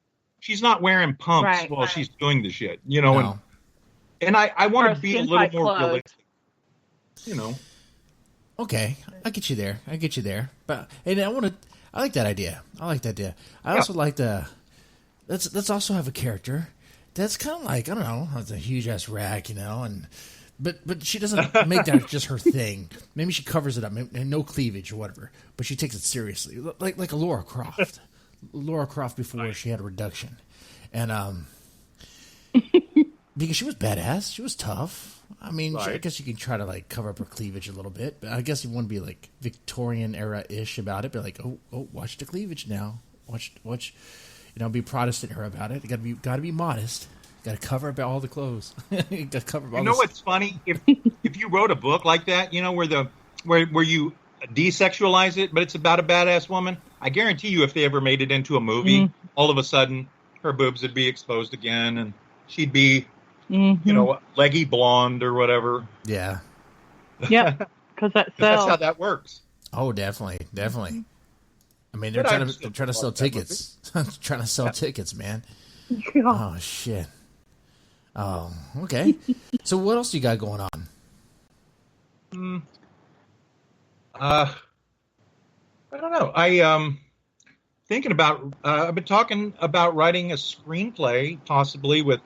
Speaker 3: She's not wearing pumps while she's doing the shit,
Speaker 1: No.
Speaker 3: And I want to be a little more realistic,
Speaker 1: Okay, I get you there. But I like that idea. I also like let's also have a character that's kind of like, I don't know, it's a huge ass rack, but she doesn't make that just her thing. Maybe she covers it up, no cleavage or whatever, but she takes it seriously, like a Laura Croft. Laura Croft before she had a reduction, and because she was badass, she was tough. I mean, I guess you can try to like cover up her cleavage a little bit, but I guess you want to be like Victorian era ish about it. Be like, oh, watch the cleavage now. Watch, be Protestant era about it. You gotta be modest. Got to cover up all the clothes. You got to cover up all.
Speaker 3: What's funny? If you wrote a book like that, where you desexualize it, but it's about a badass woman, I guarantee you, if they ever made it into a movie, all of a sudden her boobs would be exposed again, and she'd be, leggy blonde or whatever.
Speaker 1: Yeah.
Speaker 2: Yeah, because that's
Speaker 3: how that works.
Speaker 1: Oh, definitely. I mean, they're trying to sell tickets. Trying to sell tickets, man.
Speaker 2: Yeah.
Speaker 1: Oh shit. Oh, okay. So what else you got going on?
Speaker 3: I don't know. Thinking about. I've been talking about writing a screenplay, possibly with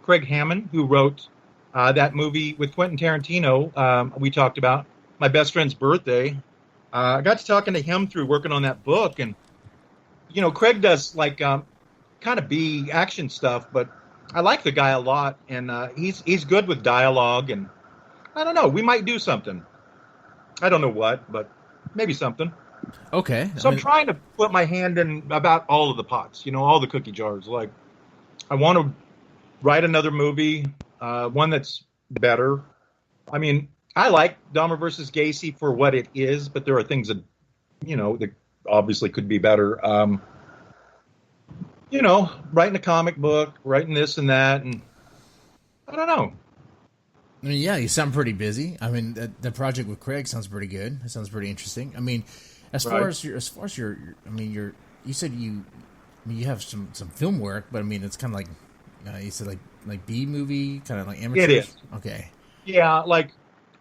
Speaker 3: Craig Hammond, who wrote that movie with Quentin Tarantino. We talked about My Best Friend's Birthday. I got to talking to him through working on that book, and Craig does like kind of B action stuff, but I like the guy a lot, and he's good with dialogue, and I don't know. We might do something. I don't know what, but maybe something.
Speaker 1: Okay.
Speaker 3: So I'm trying to put my hand in about all of the pots, all the cookie jars. Like, I want to write another movie, one that's better. I mean, I like Dahmer versus Gacy for what it is, but there are things that, that obviously could be better. Writing a comic book, writing this and that, and I don't know.
Speaker 1: I mean, yeah, you sound pretty busy. I mean, the project with Craig sounds pretty good. It sounds pretty interesting. I mean, as far as you said you have some film work, but I mean, it's kind of like you said like B movie, kind of like amateur.
Speaker 3: It is.
Speaker 1: Okay.
Speaker 3: Yeah, like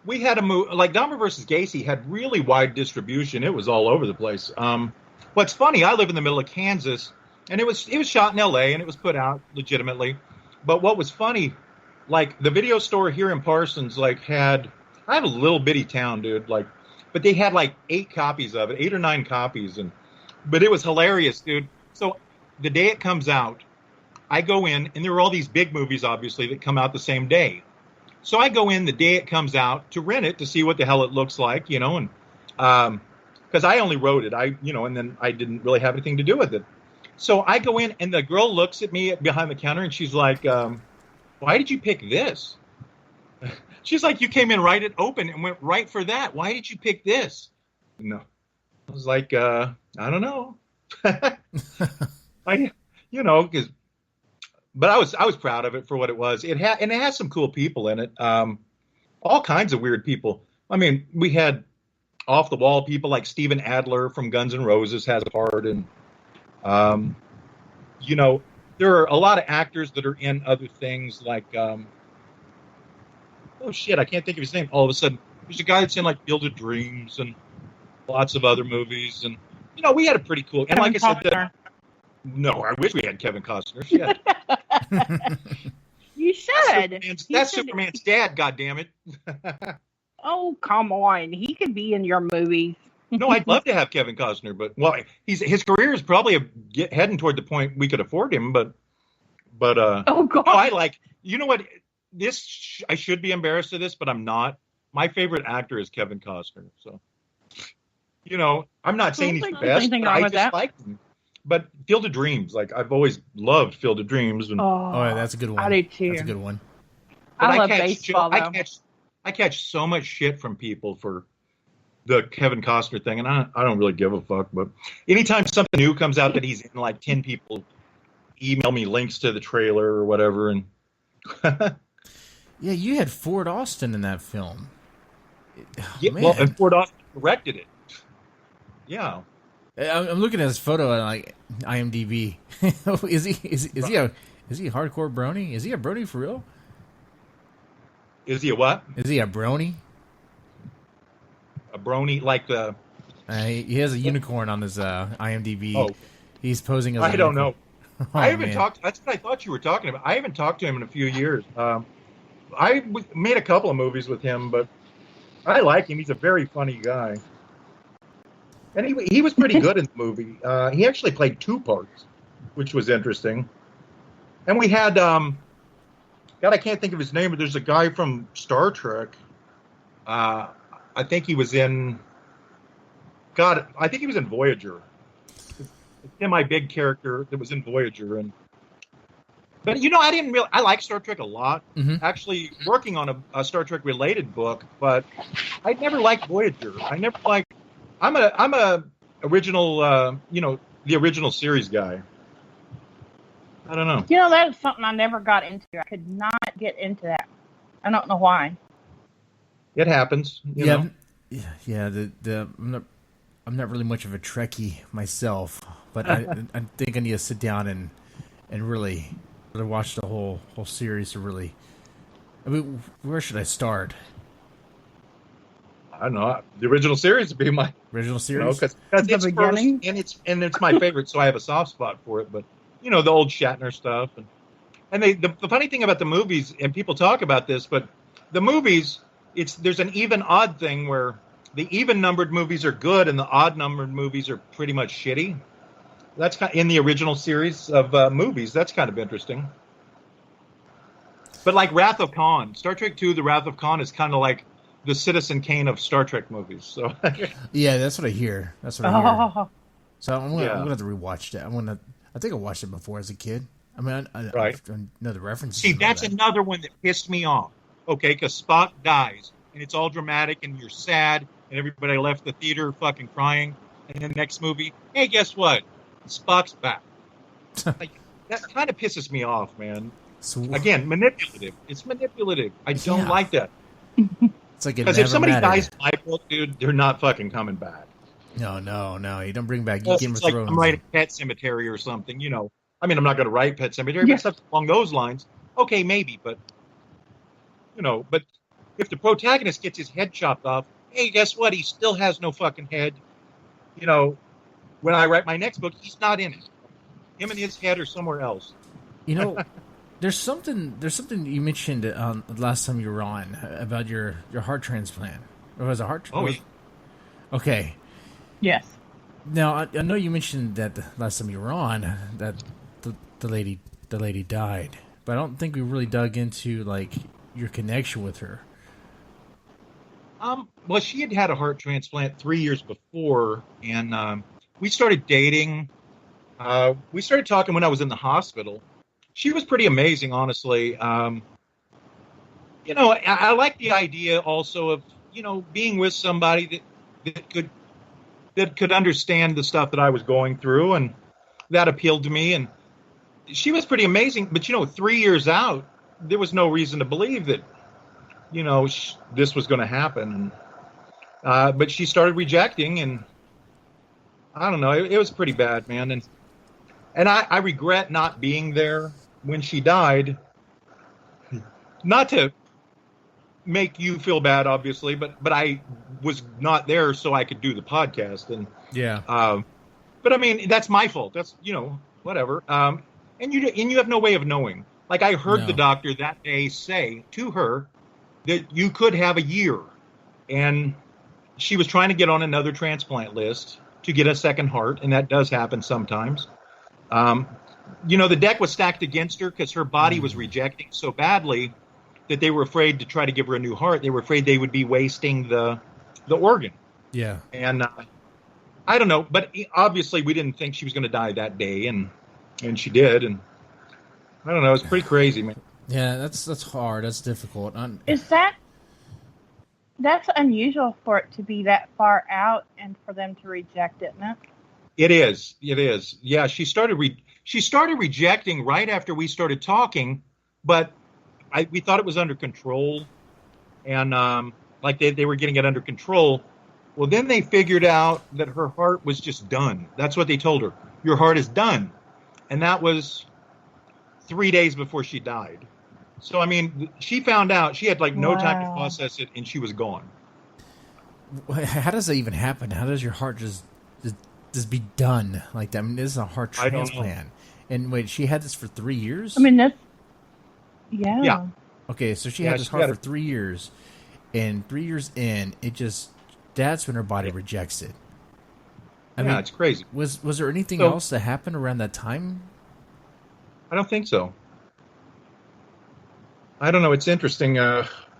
Speaker 3: we had a movie like Dahmer versus Gacy had really wide distribution. It was all over the place. What's funny, I live in the middle of Kansas, and it was shot in L.A. and it was put out legitimately. But what was funny, like the video store here in Parsons, I have a little bitty town, dude, but they had 8 copies of it, 8 or 9 copies, but it was hilarious, dude. So the day it comes out, I go in, and there are all these big movies, obviously, that come out the same day. So I go in the day it comes out to rent it to see what the hell it looks like, and because I only wrote it, and then I didn't really have anything to do with it. So I go in, and the girl looks at me behind the counter, and she's like, why did you pick this? She's like, you came in right at open and went right for that. Why did you pick this? No. I was like, I don't know. But I was proud of it for what it was. It has some cool people in it. All kinds of weird people. I mean, we had off the wall people like Steven Adler from Guns N' Roses has a part, and there are a lot of actors that are in other things like, oh shit, I can't think of his name. All of a sudden, there's a guy that's in like Field of Dreams and lots of other movies, and we had a pretty cool. And like I said, no, I wish we had Kevin Costner. Shit.
Speaker 2: You should.
Speaker 3: That's Superman's dad. God damn it.
Speaker 2: Oh, come on. He could be in your movies.
Speaker 3: No, I'd love to have Kevin Costner, but his career is probably heading toward the point we could afford him. But
Speaker 2: oh god,
Speaker 3: no, I like. You know what? I should be embarrassed of this, but I'm not. My favorite actor is Kevin Costner. So, I'm not saying he's the best. But I just like him. But Field of Dreams, like I've always loved Field of Dreams. And,
Speaker 1: yeah, that's a good one.
Speaker 2: I do too.
Speaker 1: That's a good one.
Speaker 2: I love baseball.
Speaker 3: I catch so much shit from people for the Kevin Costner thing, and I don't really give a fuck. But anytime something new comes out that he's in, like 10 people email me links to the trailer or whatever. And
Speaker 1: yeah, you had Ford Austin in that film.
Speaker 3: Yeah, well, and Ford Austin directed it. Yeah,
Speaker 1: I'm looking at his photo on like IMDb. Is he a hardcore brony? Is he a brony for real?
Speaker 3: Is he a what?
Speaker 1: Is he a brony?
Speaker 3: A brony, like
Speaker 1: he has a unicorn on his IMDb.
Speaker 3: Oh.
Speaker 1: He's posing as
Speaker 3: I don't know.
Speaker 1: Oh,
Speaker 3: I haven't talked. That's what I thought you were talking about. I haven't talked to him in a few years. I made a couple of movies with him, but I like him. He's a very funny guy. And he was pretty good in the movie. He actually played 2 parts, which was interesting. And we had, God, I can't think of his name, but there's a guy from Star Trek. I think he was in, I think he was in Voyager. My big character that was in Voyager. But, I like Star Trek a lot. Mm-hmm. Actually working on a Star Trek related book, but I never liked Voyager. I'm a original, the original series guy. I don't know.
Speaker 2: That's something I never got into. I could not get into that. I don't know why.
Speaker 3: It happens. You know?
Speaker 1: Yeah. I'm not really much of a Trekkie myself, but I think I need to sit down and really watch the whole series to really. I mean, where should I start?
Speaker 3: I don't know. The original series would be my
Speaker 1: original series.
Speaker 3: Because it's beginning, first, and it's my favorite, so I have a soft spot for it. But the old Shatner stuff, and the funny thing about the movies, and people talk about this, but the movies, there's an even odd thing where the even numbered movies are good and the odd numbered movies are pretty much shitty. That's in the original series of movies. That's kind of interesting. But like Wrath of Khan, Star Trek II, The Wrath of Khan is kind of like the Citizen Kane of Star Trek movies. So
Speaker 1: yeah, that's what I hear. So I'm gonna have to rewatch that. I think I watched it before as a kid. I mean, I know the references.
Speaker 3: See, that's another one that pissed me off. Okay, because Spock dies, and it's all dramatic, and you're sad, and everybody left the theater fucking crying. And then the next movie, hey, guess what? Spock's back. Like, that kind of pisses me off, man. Again, manipulative. It's manipulative. I don't like that.
Speaker 1: It's like because
Speaker 3: if somebody
Speaker 1: mattered.
Speaker 3: dies in my book, dude, they're not fucking coming back.
Speaker 1: No. You don't bring back
Speaker 3: Game
Speaker 1: of
Speaker 3: like
Speaker 1: Thrones.
Speaker 3: I'm writing Pet Cemetery or something, I mean, I'm not going to write Pet Cemetery, but something along those lines. Okay, maybe, but but if the protagonist gets his head chopped off, hey, guess what? He still has no fucking head. When I write my next book, he's not in it. Him and his head are somewhere else.
Speaker 1: There's something you mentioned last time you were on about your heart transplant. Or was it heart?
Speaker 3: Oh, yeah.
Speaker 1: Okay.
Speaker 2: Yes.
Speaker 1: Now I know you mentioned that the last time you were on that the lady died, but I don't think we really dug into like your connection with her.
Speaker 3: Well, she had a heart transplant 3 years before, and we started dating. We started talking when I was in the hospital. She was pretty amazing, honestly. I like the idea also of, being with somebody that could understand the stuff that I was going through, and that appealed to me. And she was pretty amazing. But, 3 years out, there was no reason to believe that, this was going to happen. But she started rejecting, and I don't know. It was pretty bad, man. And I regret not being there when she died. Not to make you feel bad, obviously, but I was not there so I could do the podcast. And
Speaker 1: yeah.
Speaker 3: But I mean, that's my fault. That's, whatever. And you have no way of knowing. Like, I heard the doctor that day say to her that you could have a year. And she was trying to get on another transplant list to get a second heart, and that does happen sometimes. The deck was stacked against her because her body was rejecting so badly that they were afraid to try to give her a new heart. They were afraid they would be wasting the organ.
Speaker 1: Yeah.
Speaker 3: And I don't know, but obviously we didn't think she was going to die that day, and she did. And I don't know, it's pretty crazy, man.
Speaker 1: Yeah, that's hard. That's difficult.
Speaker 2: That's unusual for it to be that far out and for them to reject it, isn't it?
Speaker 3: It is. Yeah, she started rejecting right after we started talking, but we thought it was under control, and they were getting it under control. Well, then they figured out that her heart was just done. That's what they told her. Your heart is done. And that was 3 days before she died. So, I mean, she found out. She had, no time to process it, and she was gone.
Speaker 1: How does that even happen? How does your heart just be done like that? I mean, this is a heart transplant. And wait, she had this for 3 years?
Speaker 2: I mean, that's... Yeah.
Speaker 1: Okay, so she had this heart for 3 years. And 3 years in, that's when her body rejects it. I mean,
Speaker 3: it's crazy.
Speaker 1: Was there anything else that happened around that time?
Speaker 3: I don't think so. I don't know. It's interesting.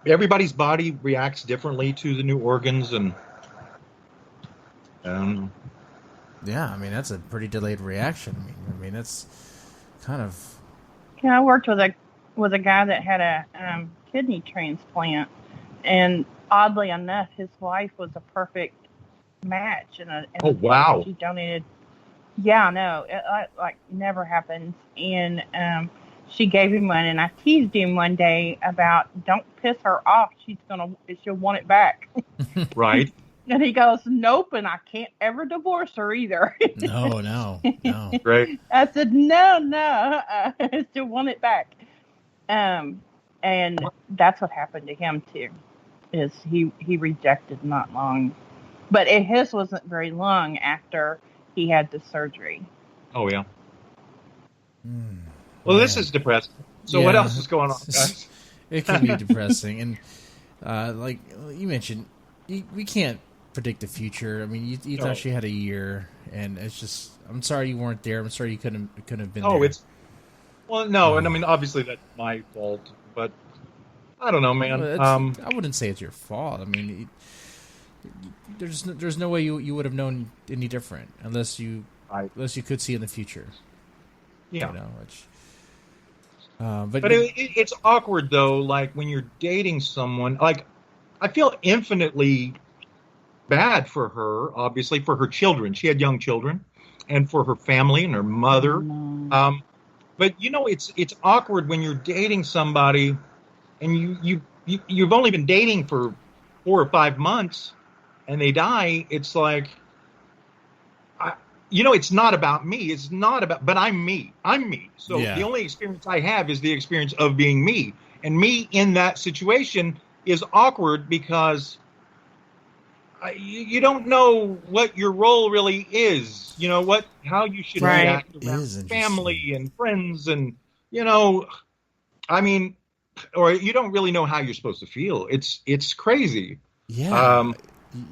Speaker 3: Everybody's body reacts differently to the new organs, and I don't know.
Speaker 1: Yeah, I mean, that's a pretty delayed reaction. I mean, that's kind of...
Speaker 2: Yeah, I worked with a guy that had a kidney transplant, and oddly enough, his wife was a perfect match.
Speaker 3: Oh, wow.
Speaker 2: She donated. Yeah, no, it never happens. And she gave him one, and I teased him one day about, don't piss her off. She'll want it back.
Speaker 3: Right.
Speaker 2: And he goes, nope, and I can't ever divorce her either.
Speaker 1: No.
Speaker 3: Right.
Speaker 2: I said, no, she'll want it back. And that's what happened to him too. Is he rejected not long, but his wasn't very long after he had the surgery.
Speaker 3: Oh yeah. Well, this is depressing. So what else is going on, guys?
Speaker 1: It can be depressing, and like you mentioned, we can't predict the future. I mean, you thought she had a year, and it's just. I'm sorry you weren't there. I'm sorry you couldn't have been there.
Speaker 3: And I mean, obviously that's my fault, but. I don't know, man.
Speaker 1: I wouldn't say it's your fault. I mean, there's no way you would have known any different unless you could see in the future.
Speaker 3: Yeah.
Speaker 1: But
Speaker 3: it's awkward though. Like when you're dating someone, like I feel infinitely bad for her. Obviously, for her children. She had young children, and for her family and her mother. But it's awkward when you're dating somebody. And you've only been dating for 4 or 5 months, and they die. It's like, it's not about me. It's not about, but I'm me. I'm me. So the only experience I have is the experience of being me. And me in that situation is awkward because you don't know what your role really is. How you should react around family and friends, and I mean. Or you don't really know how you're supposed to feel. It's crazy.
Speaker 1: Yeah.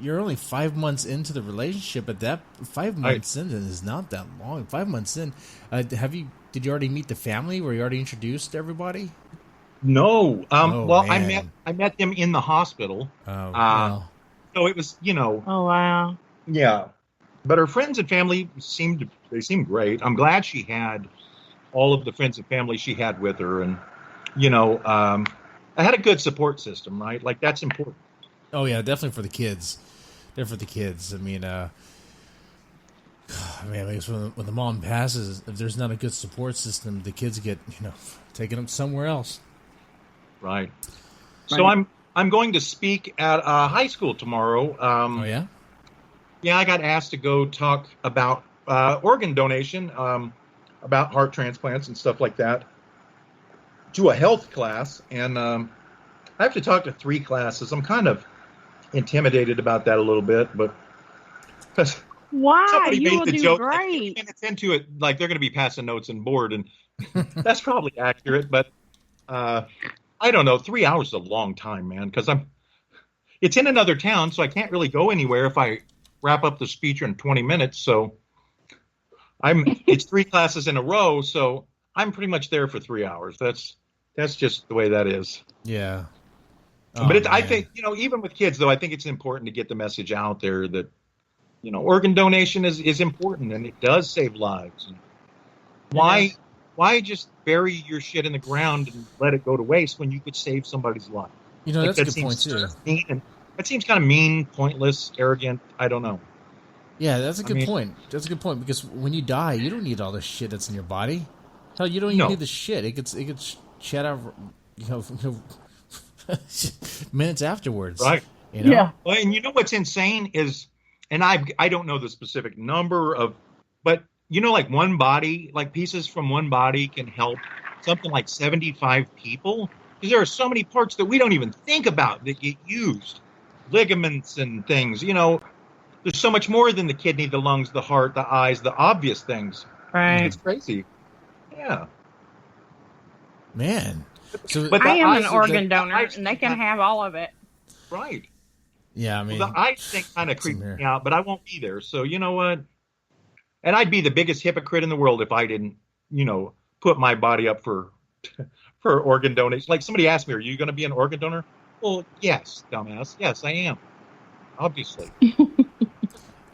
Speaker 1: You're only 5 months into the relationship, but that 5 months in is not that long. 5 months in, did you already meet the family? Were you already introduced to everybody?
Speaker 3: No. I met them in the hospital.
Speaker 1: Oh, wow.
Speaker 3: So it was,
Speaker 2: Oh, wow.
Speaker 3: Yeah. But her friends and family seemed great. I'm glad she had all of the friends and family she had with her, and I had a good support system, right? Like, that's important.
Speaker 1: Oh, yeah, definitely for the kids. They're for the kids. I mean, I guess when the mom passes, if there's not a good support system, the kids get, taken up somewhere else.
Speaker 3: Right. So I'm going to speak at a high school tomorrow.
Speaker 1: Oh, yeah?
Speaker 3: Yeah, I got asked to go talk about organ donation. about heart transplants and stuff like that to a health class, and I have to talk to 3 classes. I'm kind of intimidated about that a little bit, but
Speaker 2: why? You
Speaker 3: made
Speaker 2: will
Speaker 3: the
Speaker 2: do
Speaker 3: joke
Speaker 2: great.
Speaker 3: minutes into it, like they're going to be passing notes and bored, and that's probably accurate. But I don't know. 3 hours is a long time, man, because it's in another town, so I can't really go anywhere if I wrap up the speech in 20 minutes. So it's 3 classes in a row, so I'm pretty much there for 3 hours. That's just the way that is.
Speaker 1: Yeah.
Speaker 3: But I think, even with kids, though, I think it's important to get the message out there that, organ donation is important, and it does save lives. And why just bury your shit in the ground and let it go to waste when you could save somebody's life?
Speaker 1: That's a good point, too.
Speaker 3: That seems kind of mean, pointless, arrogant. I don't know.
Speaker 1: Yeah, that's a good point. That's a good point, because when you die, you don't need all the shit that's in your body. Hell, you don't even need the shit. It gets shed out, minutes afterwards.
Speaker 3: Right.
Speaker 2: Yeah.
Speaker 3: Well, and what's insane is, and I don't know the specific number of, but like one body, like pieces from one body can help something like 75 people. Because there are so many parts that we don't even think about that get used. Ligaments and things, there's so much more than the kidney, the lungs, the heart, the eyes, the obvious things.
Speaker 2: Right.
Speaker 3: It's crazy. Yeah.
Speaker 1: Man. So,
Speaker 2: but I am an organ donor, and they can have all of it.
Speaker 3: Right.
Speaker 1: Yeah, I mean,
Speaker 3: the eye thing kind of creeps me out, but I won't be there. So you know what? And I'd be the biggest hypocrite in the world if I didn't, put my body up for organ donation. Like somebody asked me, "Are you going to be an organ donor?" Well, yes, dumbass. Yes, I am. Obviously.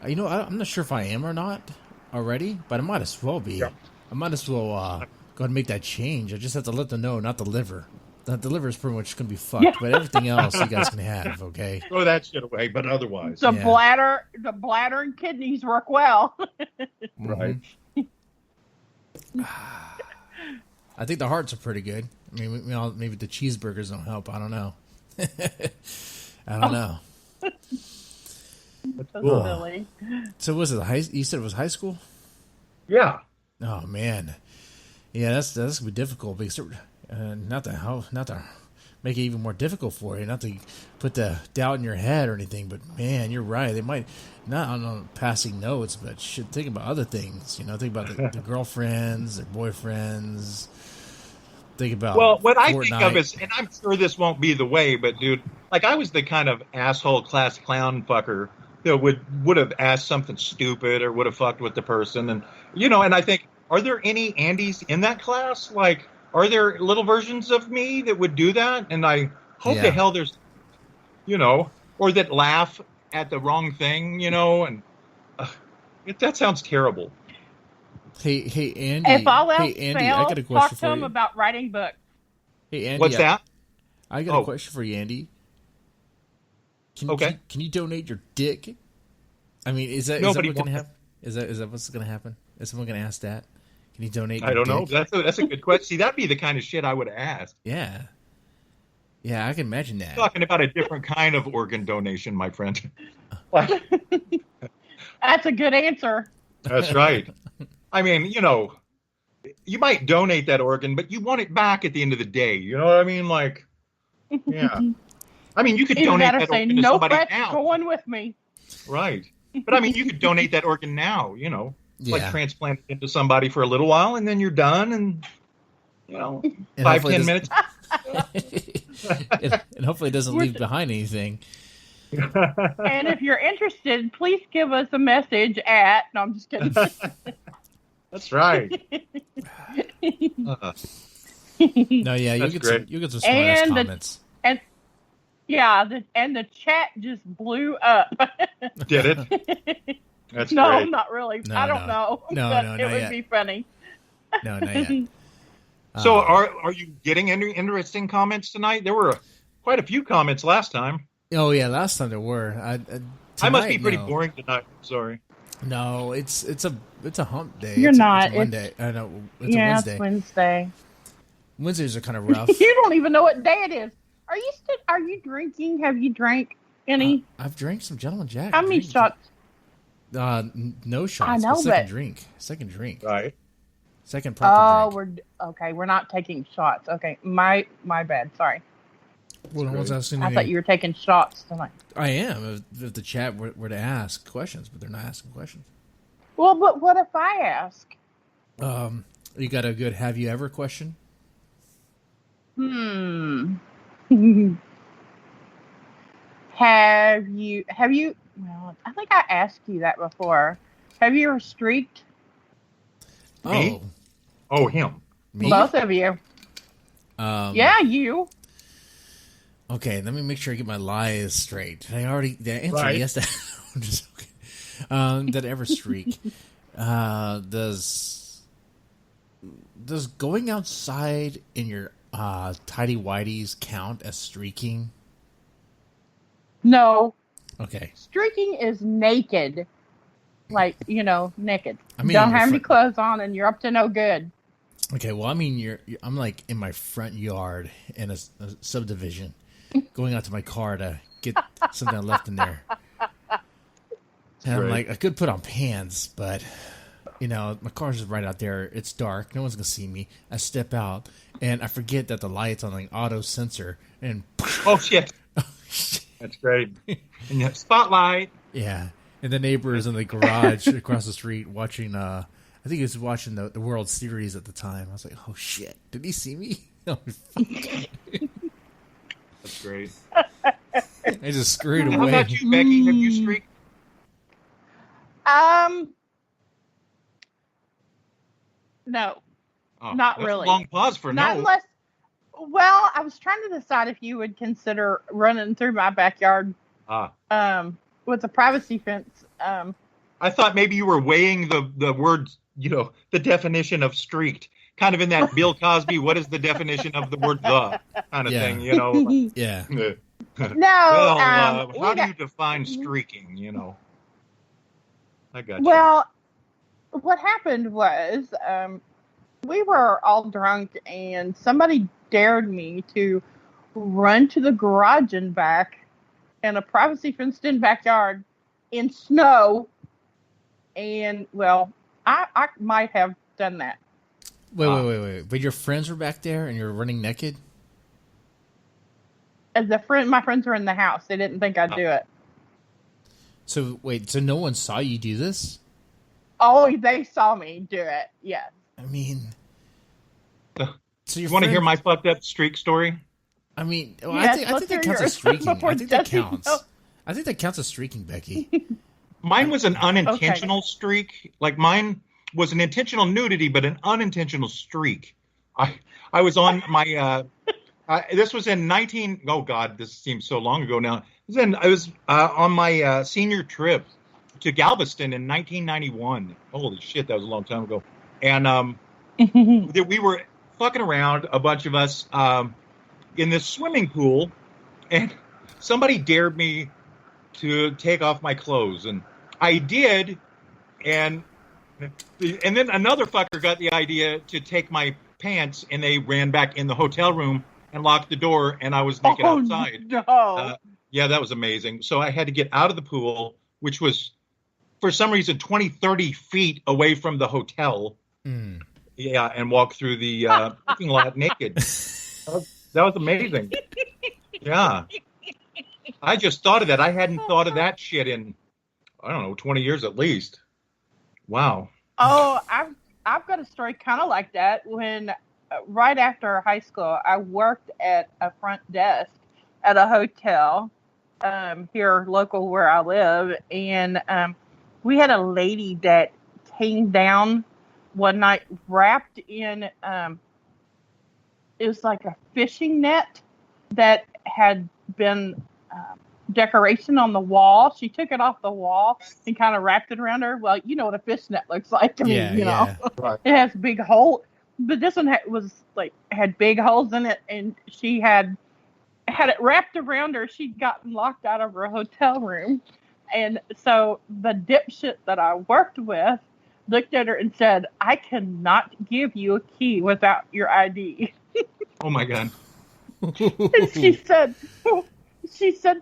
Speaker 1: I'm not sure if I am or not already, but I might as well be. Yeah. I might as well go ahead and make that change. I just have to let them know, not the liver. The liver is pretty much going to be fucked, but everything else you guys can have, okay?
Speaker 3: Throw that shit away, but otherwise.
Speaker 2: The bladder and kidneys work well.
Speaker 3: Right.
Speaker 1: I think the hearts are pretty good. I mean, maybe the cheeseburgers don't help. I don't know. I don't know.
Speaker 2: Silly.
Speaker 1: So was it you said it was high school?
Speaker 3: Yeah.
Speaker 1: Oh man, yeah, that's gonna be difficult because not to make it even more difficult for you, not to put the doubt in your head or anything. But man, you're right. They might not on passing notes, but should think about other things. Think about the girlfriends, their boyfriends. Think about
Speaker 3: what
Speaker 1: Fortnite.
Speaker 3: I think of is, and I'm sure this won't be the way, but dude, like I was the kind of asshole class clown fucker that would have asked something stupid or would have fucked with the person, and and I think, are there any Andys in that class? Like, are there little versions of me that would do that? And I hope to hell there's, or that laugh at the wrong thing, and that sounds terrible.
Speaker 1: Hey, Andy.
Speaker 2: If all else
Speaker 1: Andy,
Speaker 2: fails,
Speaker 1: I got a question
Speaker 2: talk to
Speaker 1: for
Speaker 2: him
Speaker 1: you.
Speaker 2: about writing books.
Speaker 1: Hey, Andy.
Speaker 3: What's that?
Speaker 1: I got a question for you, Andy. Can you donate your dick? I mean, is that what's going to happen? Is that what's going to happen? Is someone going to ask that? Can you donate?
Speaker 3: I don't know. That's a good question. See, that'd be the kind of shit I would ask.
Speaker 1: Yeah. Yeah, I can imagine that.
Speaker 3: Talking about a different kind of organ donation, my friend.
Speaker 2: That's a good answer.
Speaker 3: That's right. I mean, you might donate that organ, but you want it back at the end of the day. You know what I mean? Like, yeah. I mean, you could donate that organ to somebody now.
Speaker 2: Going with me.
Speaker 3: Right. But I mean, you could donate that organ now, like transplant it into somebody for a little while, and then you're done, and 5-10 minutes.
Speaker 1: and hopefully it doesn't leave behind anything.
Speaker 2: And if you're interested, please give us a message at. No, I'm just kidding.
Speaker 3: That's right.
Speaker 1: No, yeah, you'll get some smart comments.
Speaker 2: The chat just blew up.
Speaker 3: Did it? That's
Speaker 2: no,
Speaker 3: great.
Speaker 2: Not really.
Speaker 1: No,
Speaker 2: I don't know.
Speaker 1: No,
Speaker 2: it would be funny.
Speaker 1: No, not yet.
Speaker 3: So, are you getting any interesting comments tonight? There were quite a few comments last time.
Speaker 1: Oh yeah, last time there were.
Speaker 3: I must be pretty boring tonight. Sorry.
Speaker 1: No, it's a hump day.
Speaker 2: You're not.
Speaker 1: It's Monday. I know. It's a Wednesday.
Speaker 2: It's Wednesday.
Speaker 1: Wednesdays are kind of rough.
Speaker 2: You don't even know what day it is. Are you drinking? Have you drank any?
Speaker 1: I've drank some Gentleman Jack.
Speaker 2: How many shots?
Speaker 1: No shots.
Speaker 2: I know,
Speaker 1: second drink.
Speaker 3: Right.
Speaker 1: Second proper drink.
Speaker 2: We're not taking shots. Okay, my bad. Sorry.
Speaker 1: Well, no one's asking.
Speaker 2: I thought you were taking shots tonight.
Speaker 1: I am. If the chat were to ask questions, but they're not asking questions.
Speaker 2: Well, but what if I ask?
Speaker 1: You got a good "Have you ever" question?
Speaker 2: Have you? Well, I think I asked you that before. Have you ever streaked?
Speaker 3: Me? Oh, him.
Speaker 1: Me?
Speaker 2: Both of you. Yeah, you.
Speaker 1: Okay, let me make sure I get my lies straight. Did I answer
Speaker 3: Right.
Speaker 1: yes? I'm just okay. Did I ever streak? Does going outside in your tidy whities count as streaking?
Speaker 2: No.
Speaker 1: Okay.
Speaker 2: Streaking is naked. Like, naked.
Speaker 1: I mean,
Speaker 2: don't have any clothes on and you're up to no good.
Speaker 1: Okay, well, I mean, I'm like in my front yard in a subdivision, going out to my car to get something I left in there. And I'm like, I could put on pants, but, my car's just right out there. It's dark. No one's going to see me. I step out, and I forget that the light's on like auto sensor, and
Speaker 3: oh, shit. That's great. And you have spotlight.
Speaker 1: Yeah. And the neighbor is in the garage across the street watching, I think he was watching the World Series at the time. I was like, oh, shit. Did he see me? Oh, fuck.
Speaker 3: That's great.
Speaker 1: I just screwed away.
Speaker 3: How about you, Becky? Have you streaked?
Speaker 2: No.
Speaker 3: Oh,
Speaker 2: not
Speaker 3: that's
Speaker 2: really.
Speaker 3: A long pause for
Speaker 2: not
Speaker 3: no.
Speaker 2: Unless, well, I was trying to decide if you would consider running through my backyard with a privacy fence.
Speaker 3: I thought maybe you were weighing the words, the definition of streaked. Kind of in that Bill Cosby, what is the definition of the word the kind of thing,
Speaker 1: Yeah.
Speaker 2: No.
Speaker 3: Well, how do you define streaking, I got you.
Speaker 2: Well, what happened was we were all drunk and somebody dared me to run to the garage and back in a privacy fenced-in backyard in snow. And, well, I might have done that.
Speaker 1: Wait. But your friends were back there and you're running naked?
Speaker 2: My friends were in the house. They didn't think I'd do it.
Speaker 1: So, wait, so no one saw you do this?
Speaker 2: Oh, they saw me do it, yes.
Speaker 1: I mean...
Speaker 3: So you want to hear my fucked up streak story?
Speaker 1: I mean,
Speaker 2: yes,
Speaker 1: I think that counts as streaking. I think that counts. I think that counts as streaking, Becky.
Speaker 3: Mine was an unintentional streak. Like mine was an intentional nudity, but an unintentional streak. I was on my. This was in 19. Oh God, this seems so long ago now. I was on my senior trip to Galveston in 1991. Holy shit, that was a long time ago. And we were fucking around, a bunch of us, in this swimming pool, and somebody dared me to take off my clothes, and I did, and then another fucker got the idea to take my pants, and they ran back in the hotel room and locked the door, and I was naked outside.
Speaker 2: No.
Speaker 3: Yeah, that was amazing. So I had to get out of the pool, which was, for some reason, 20, 30 feet away from the hotel.
Speaker 1: Mm.
Speaker 3: Yeah, and walk through the parking lot naked. That was amazing. Yeah. I just thought of that. I hadn't thought of that shit in, 20 years at least. Wow.
Speaker 2: Oh, I've got a story kind of like that. When right after high school, I worked at a front desk at a hotel here local where I live, and we had a lady that came down one night wrapped in it was like a fishing net that had been decoration on the wall. She took it off the wall and kind of wrapped it around her. Well, you know what a fish net looks like. I mean,
Speaker 3: Right.
Speaker 2: It has a big hole, but this one had big holes in it, and she had it wrapped around her. She'd gotten locked out of her hotel room, and so the dipshit that I worked with looked at her and said, "I cannot give you a key without your ID."
Speaker 3: Oh my God.
Speaker 2: And she said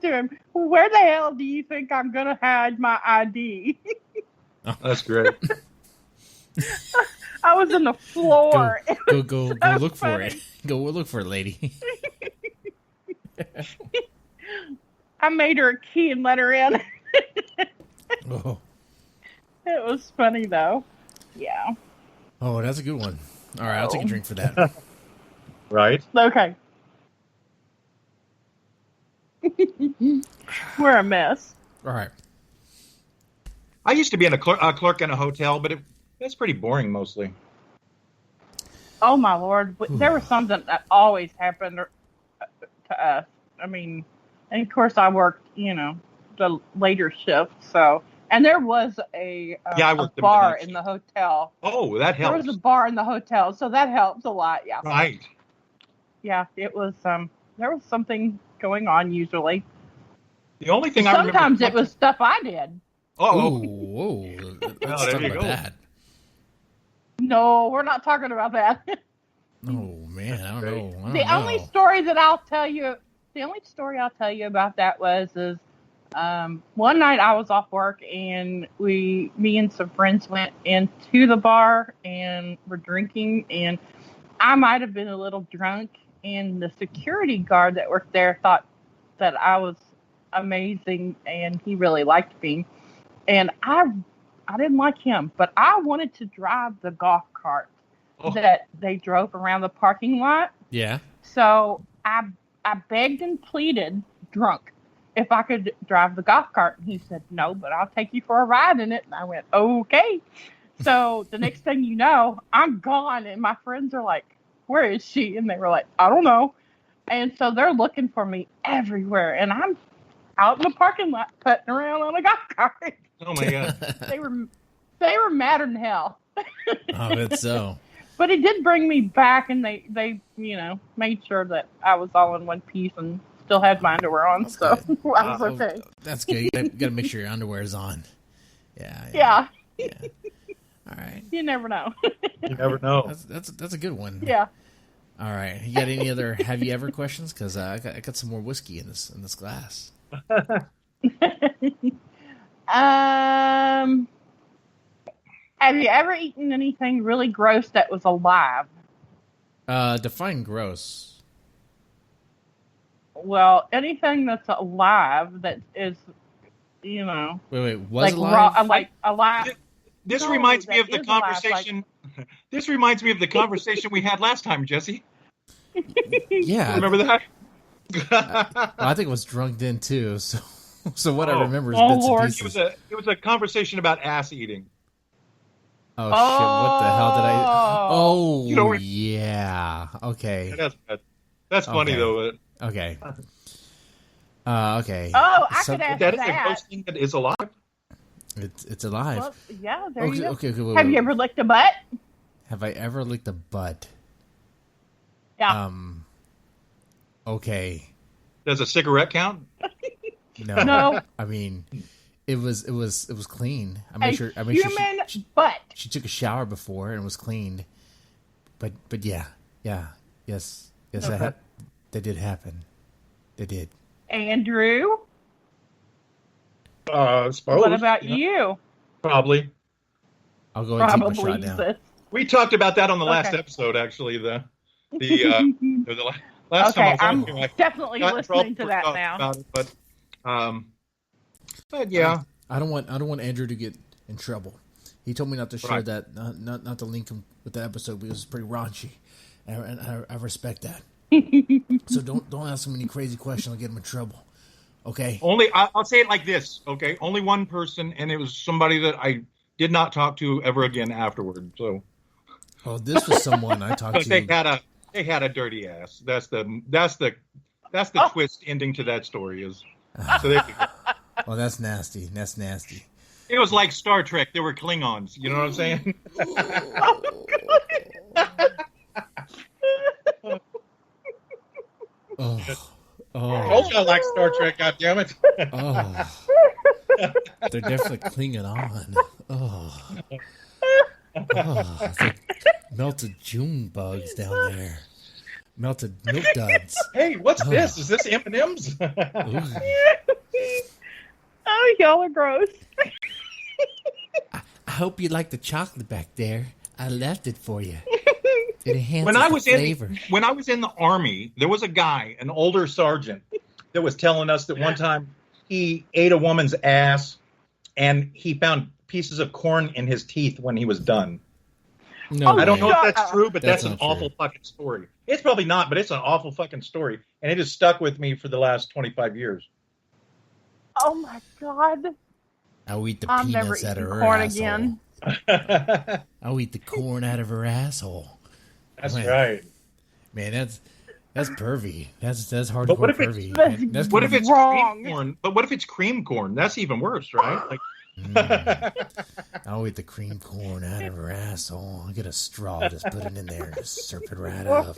Speaker 2: to him, "Where the hell do you think I'm going to hide my ID?"
Speaker 3: That's great.
Speaker 2: I was in the floor.
Speaker 1: Go look for it. Go look for it, lady.
Speaker 2: I made her a key and let her in.
Speaker 1: Oh.
Speaker 2: It was funny though. Yeah.
Speaker 1: Oh, that's a good one. All right, I'll take a drink for that.
Speaker 3: Right.
Speaker 2: Okay. We're a mess.
Speaker 1: All right.
Speaker 3: I used to be a clerk in a hotel, but that's pretty boring mostly.
Speaker 2: Oh my Lord! There was something that always happened to us. I mean, and of course I worked, the later shift. So, and there was a bar in the hotel.
Speaker 3: Oh, that helps.
Speaker 2: There was a bar in the hotel, so that helps a lot. Yeah.
Speaker 3: Right.
Speaker 2: Yeah, it was. There was something going on usually.
Speaker 3: The only thing
Speaker 2: sometimes it was stuff I did.
Speaker 3: Oh,
Speaker 1: whoa! Let's
Speaker 3: there
Speaker 1: talk
Speaker 3: you
Speaker 1: about
Speaker 3: go.
Speaker 1: that.
Speaker 2: No, we're not talking about that.
Speaker 1: Oh man, I don't know.
Speaker 2: The only story I'll tell you about that is one night I was off work and me and some friends went into the bar and were drinking, and I might have been a little drunk, and the security guard that worked there thought that I was amazing and he really liked me, and I didn't like him, but I wanted to drive the golf cart that they drove around the parking lot.
Speaker 1: Yeah.
Speaker 2: So I begged and pleaded, drunk, if I could drive the golf cart. And he said, no, but I'll take you for a ride in it. And I went, okay. So the next thing you know, I'm gone. And my friends are like, where is she? And they were like, I don't know. And so they're looking for me everywhere. And I'm out in the parking lot putting around on a golf cart.
Speaker 3: Oh my God.
Speaker 2: They were madder than hell.
Speaker 1: I bet so.
Speaker 2: But it did bring me back, and they made sure that I was all in one piece and still had my underwear on,
Speaker 1: That's
Speaker 2: so
Speaker 1: good.
Speaker 2: I was okay.
Speaker 1: That's good. You got to make sure your underwear is on.
Speaker 2: Yeah.
Speaker 1: All right.
Speaker 2: You never know.
Speaker 3: You never know.
Speaker 1: That's a good one.
Speaker 2: Yeah.
Speaker 1: All right. You got any other have you ever questions? Because I got some more whiskey in this glass.
Speaker 2: Have you ever eaten anything really gross that was alive?
Speaker 1: Define gross.
Speaker 2: Well, anything that's alive that is,
Speaker 1: Wait, was
Speaker 2: like
Speaker 1: alive?
Speaker 2: raw, like alive.
Speaker 3: This
Speaker 2: No,
Speaker 3: reminds me
Speaker 2: that
Speaker 3: of the
Speaker 2: is alive,
Speaker 3: conversation. This reminds me of the conversation we had last time, Jesse.
Speaker 1: Yeah.
Speaker 3: Remember that?
Speaker 1: I think it was drunk then too. So what I remember is
Speaker 2: Oh,
Speaker 1: bits
Speaker 2: Lord.
Speaker 1: and pieces.
Speaker 3: It was a conversation about ass eating.
Speaker 1: Oh shit! What the hell did I? Oh,
Speaker 3: You don't
Speaker 1: yeah. Okay.
Speaker 3: That's funny though.
Speaker 1: Okay. Okay.
Speaker 2: Oh, I could ask
Speaker 3: That is a
Speaker 2: that.
Speaker 3: gross thing that is alive.
Speaker 1: It's alive.
Speaker 2: Well, yeah, there you go.
Speaker 1: Okay. Wait,
Speaker 2: Have you ever licked a butt?
Speaker 1: Have I ever licked a butt?
Speaker 2: Yeah.
Speaker 1: Okay.
Speaker 3: Does a cigarette count?
Speaker 1: No.
Speaker 2: No.
Speaker 1: I mean, it was clean. I
Speaker 2: A
Speaker 1: made sure
Speaker 2: human butt.
Speaker 1: she took a shower before and was cleaned. But yeah, yes,
Speaker 2: Okay.
Speaker 1: that did happen. They did.
Speaker 2: Andrew,
Speaker 3: I suppose.
Speaker 2: what about you?
Speaker 3: Probably.
Speaker 1: I'll go ahead and take my
Speaker 2: Probably.
Speaker 1: shot now.
Speaker 2: Sis.
Speaker 3: We talked about that on the last
Speaker 2: Okay.
Speaker 3: episode, actually. The last
Speaker 2: Okay,
Speaker 3: time I was on here, I
Speaker 2: definitely
Speaker 3: got in trouble
Speaker 2: listening to
Speaker 3: for
Speaker 2: that
Speaker 3: talking
Speaker 2: now.
Speaker 3: about it, but yeah.
Speaker 1: I don't want Andrew to get in trouble. He told me not to share
Speaker 3: Right.
Speaker 1: that, not to link him with that episode because it's pretty raunchy, and I respect that. So don't ask him any crazy questions. I'll get him in trouble. Okay.
Speaker 3: I'll say it like this, okay? Only one person, and it was somebody that I did not talk to ever again afterward. So,
Speaker 1: Oh, this was someone I talked to.
Speaker 3: they had a dirty ass. That's the twist ending to that story is. So there you go.
Speaker 1: Oh, that's nasty. That's nasty.
Speaker 3: It was like Star Trek. There were Klingons. You know what I'm saying?
Speaker 1: Oh.
Speaker 3: I told you I like Star Trek. goddammit.
Speaker 1: Oh. They're definitely clinging on. Oh. It's like melted June bugs down there. Melted milk duds.
Speaker 3: Hey, what's this? Is this M&M's?
Speaker 2: Oh, y'all are gross.
Speaker 1: I hope you like the chocolate back there. I left it for you. It enhances
Speaker 3: when I was
Speaker 1: the flavor.
Speaker 3: when I was in the Army, there was a guy, an older sergeant, that was telling us that one time he ate a woman's ass and he found pieces of corn in his teeth when he was done.
Speaker 1: No,
Speaker 3: I don't know if that's true, but that's an
Speaker 1: not
Speaker 3: awful
Speaker 1: true.
Speaker 3: fucking story. It's probably not, but it's an awful fucking story, and it has stuck with me for the last 25 years.
Speaker 2: Oh my God!
Speaker 1: I'll eat the
Speaker 2: I'm never
Speaker 1: peanuts out of
Speaker 2: eating
Speaker 1: her
Speaker 2: corn
Speaker 1: asshole.
Speaker 2: again.
Speaker 1: I'll eat the corn out of her asshole.
Speaker 3: That's
Speaker 1: Man.
Speaker 3: right.
Speaker 1: Man, that's pervy. That's hardcore
Speaker 3: But what if
Speaker 1: pervy.
Speaker 2: it's-
Speaker 3: What if it's
Speaker 2: Wrong.
Speaker 3: cream corn? But what if it's cream corn? That's even worse, right? Like,
Speaker 1: I'll eat the cream corn out of her asshole. I'll get a straw, just put it in there, and just slurp it right up.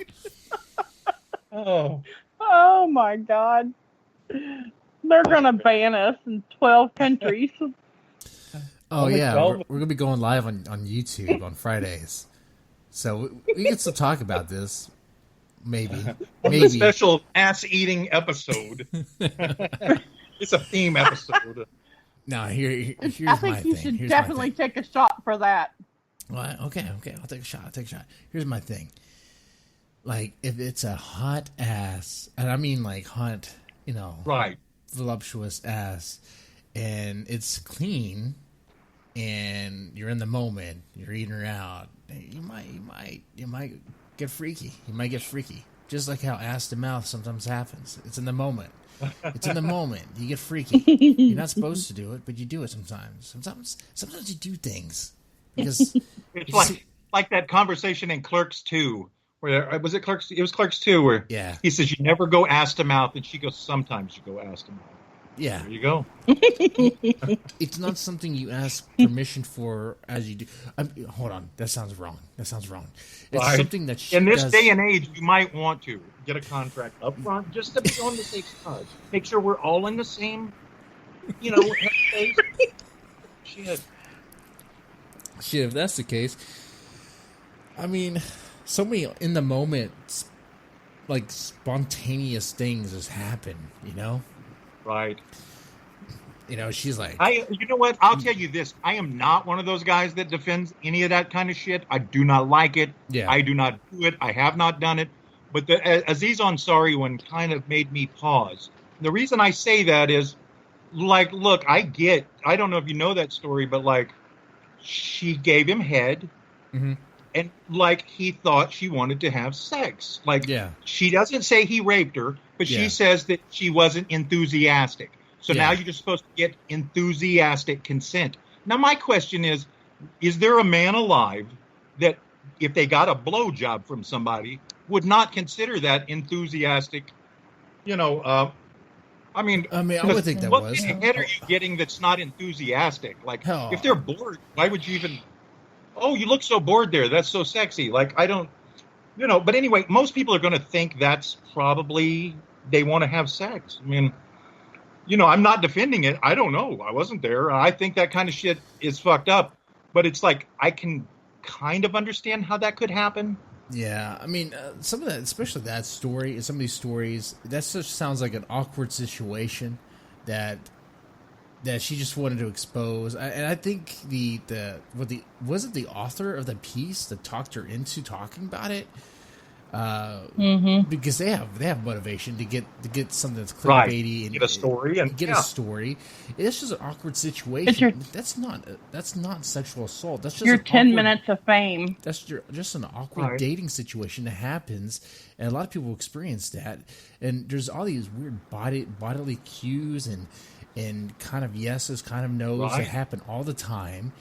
Speaker 3: oh,
Speaker 2: Oh my God! They're gonna ban us in 12 countries.
Speaker 1: Oh
Speaker 3: Only
Speaker 1: yeah,
Speaker 3: 12?
Speaker 1: we're gonna be going live on YouTube on Fridays, so we can still talk about this. Maybe.
Speaker 3: a special ass-eating episode. It's a theme episode.
Speaker 1: No, here's
Speaker 2: I think
Speaker 1: my
Speaker 2: you
Speaker 1: thing.
Speaker 2: should
Speaker 1: Here's
Speaker 2: definitely
Speaker 1: my thing.
Speaker 2: take a shot for that.
Speaker 1: Well, okay, I'll take a shot. Here's my thing. Like, if it's a hot ass, and I mean like hot,
Speaker 3: Right.
Speaker 1: voluptuous ass, and it's clean, and you're in the moment, you're eating her out, you might get freaky. You might get freaky. Just like how ass to mouth sometimes happens. It's in the moment. It's in the moment. You get freaky. You're not supposed to do it, but you do it sometimes. Sometimes you do things because
Speaker 3: It's like that conversation in Clerks 2, where was it Clerks? It was Clerks 2, where
Speaker 1: yeah,
Speaker 3: he says you never go ass to mouth, and she goes, sometimes you go ass to mouth.
Speaker 1: yeah.
Speaker 3: There you go.
Speaker 1: It's not something you ask permission for as you do. Hold on, that sounds wrong. It's
Speaker 3: Right.
Speaker 1: something that she
Speaker 3: In this
Speaker 1: does.
Speaker 3: day and age, you might want to get a contract up front just to be on the safe side. Make sure we're all in the same, headspace. Shit.
Speaker 1: Shit, if that's the case, I mean, so many in the moment, like spontaneous things just happen.
Speaker 3: Right.
Speaker 1: She's like,
Speaker 3: You know what? I'll tell you this. I am not one of those guys that defends any of that kind of shit. I do not like it.
Speaker 1: Yeah.
Speaker 3: I do not do it. I have not done it. But the Aziz Ansari one kind of made me pause. The reason I say that is, like, look, I don't know if you know that story, but, like, she gave him head,
Speaker 1: Mhm.
Speaker 3: and, like, he thought she wanted to have sex. Like,
Speaker 1: yeah,
Speaker 3: she doesn't say he raped her, but
Speaker 1: Yeah.
Speaker 3: she says that she wasn't enthusiastic. So
Speaker 1: Yeah.
Speaker 3: now you're just supposed to get enthusiastic consent. Now, my question is there a man alive that, if they got a blowjob from somebody, would not consider that enthusiastic? I mean,
Speaker 1: I would think that
Speaker 3: what
Speaker 1: was.
Speaker 3: kind of head are you getting that's not enthusiastic? Like,
Speaker 1: Hell.
Speaker 3: if they're bored, why would you even? Oh, you look so bored there. That's so sexy. Like, I don't, But anyway, most people are going to think that's probably they want to have sex. I mean, I'm not defending it. I don't know. I wasn't there. I think that kind of shit is fucked up. But it's like, I can kind of understand how that could happen.
Speaker 1: Yeah, I mean, some of that, especially that story, some of these stories, that just sounds like an awkward situation that she just wanted to expose. And I think was it the author of the piece that talked her into talking about it? Because they have motivation to get something that's clickbaity and
Speaker 3: get a story and
Speaker 1: get a story. It's just an awkward situation. That's not sexual assault. That's just
Speaker 2: Your
Speaker 1: an
Speaker 2: 10
Speaker 1: awkward-
Speaker 2: minutes of fame.
Speaker 1: That's just an awkward
Speaker 3: Right.
Speaker 1: dating situation that happens, and a lot of people experience that. And there's all these weird bodily cues and kind of yeses, kind of no's
Speaker 3: Right.
Speaker 1: that happen all the time.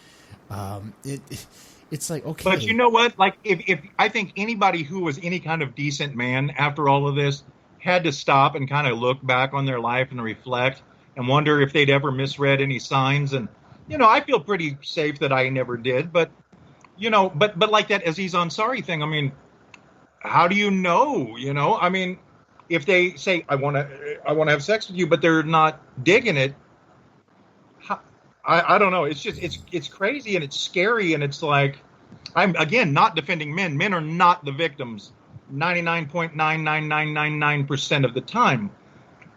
Speaker 1: It's like, okay,
Speaker 3: But you know what? Like, if I think anybody who was any kind of decent man after all of this had to stop and kind of look back on their life and reflect and wonder if they'd ever misread any signs. And, I feel pretty safe that I never did. But, but like that Aziz Ansari thing, I mean, how do you know? I mean, if they say, I want to have sex with you, but they're not digging it, I don't know. It's just, it's crazy and it's scary. And it's like, I'm, again, not defending men. Men are not the victims 99.99999% of the time.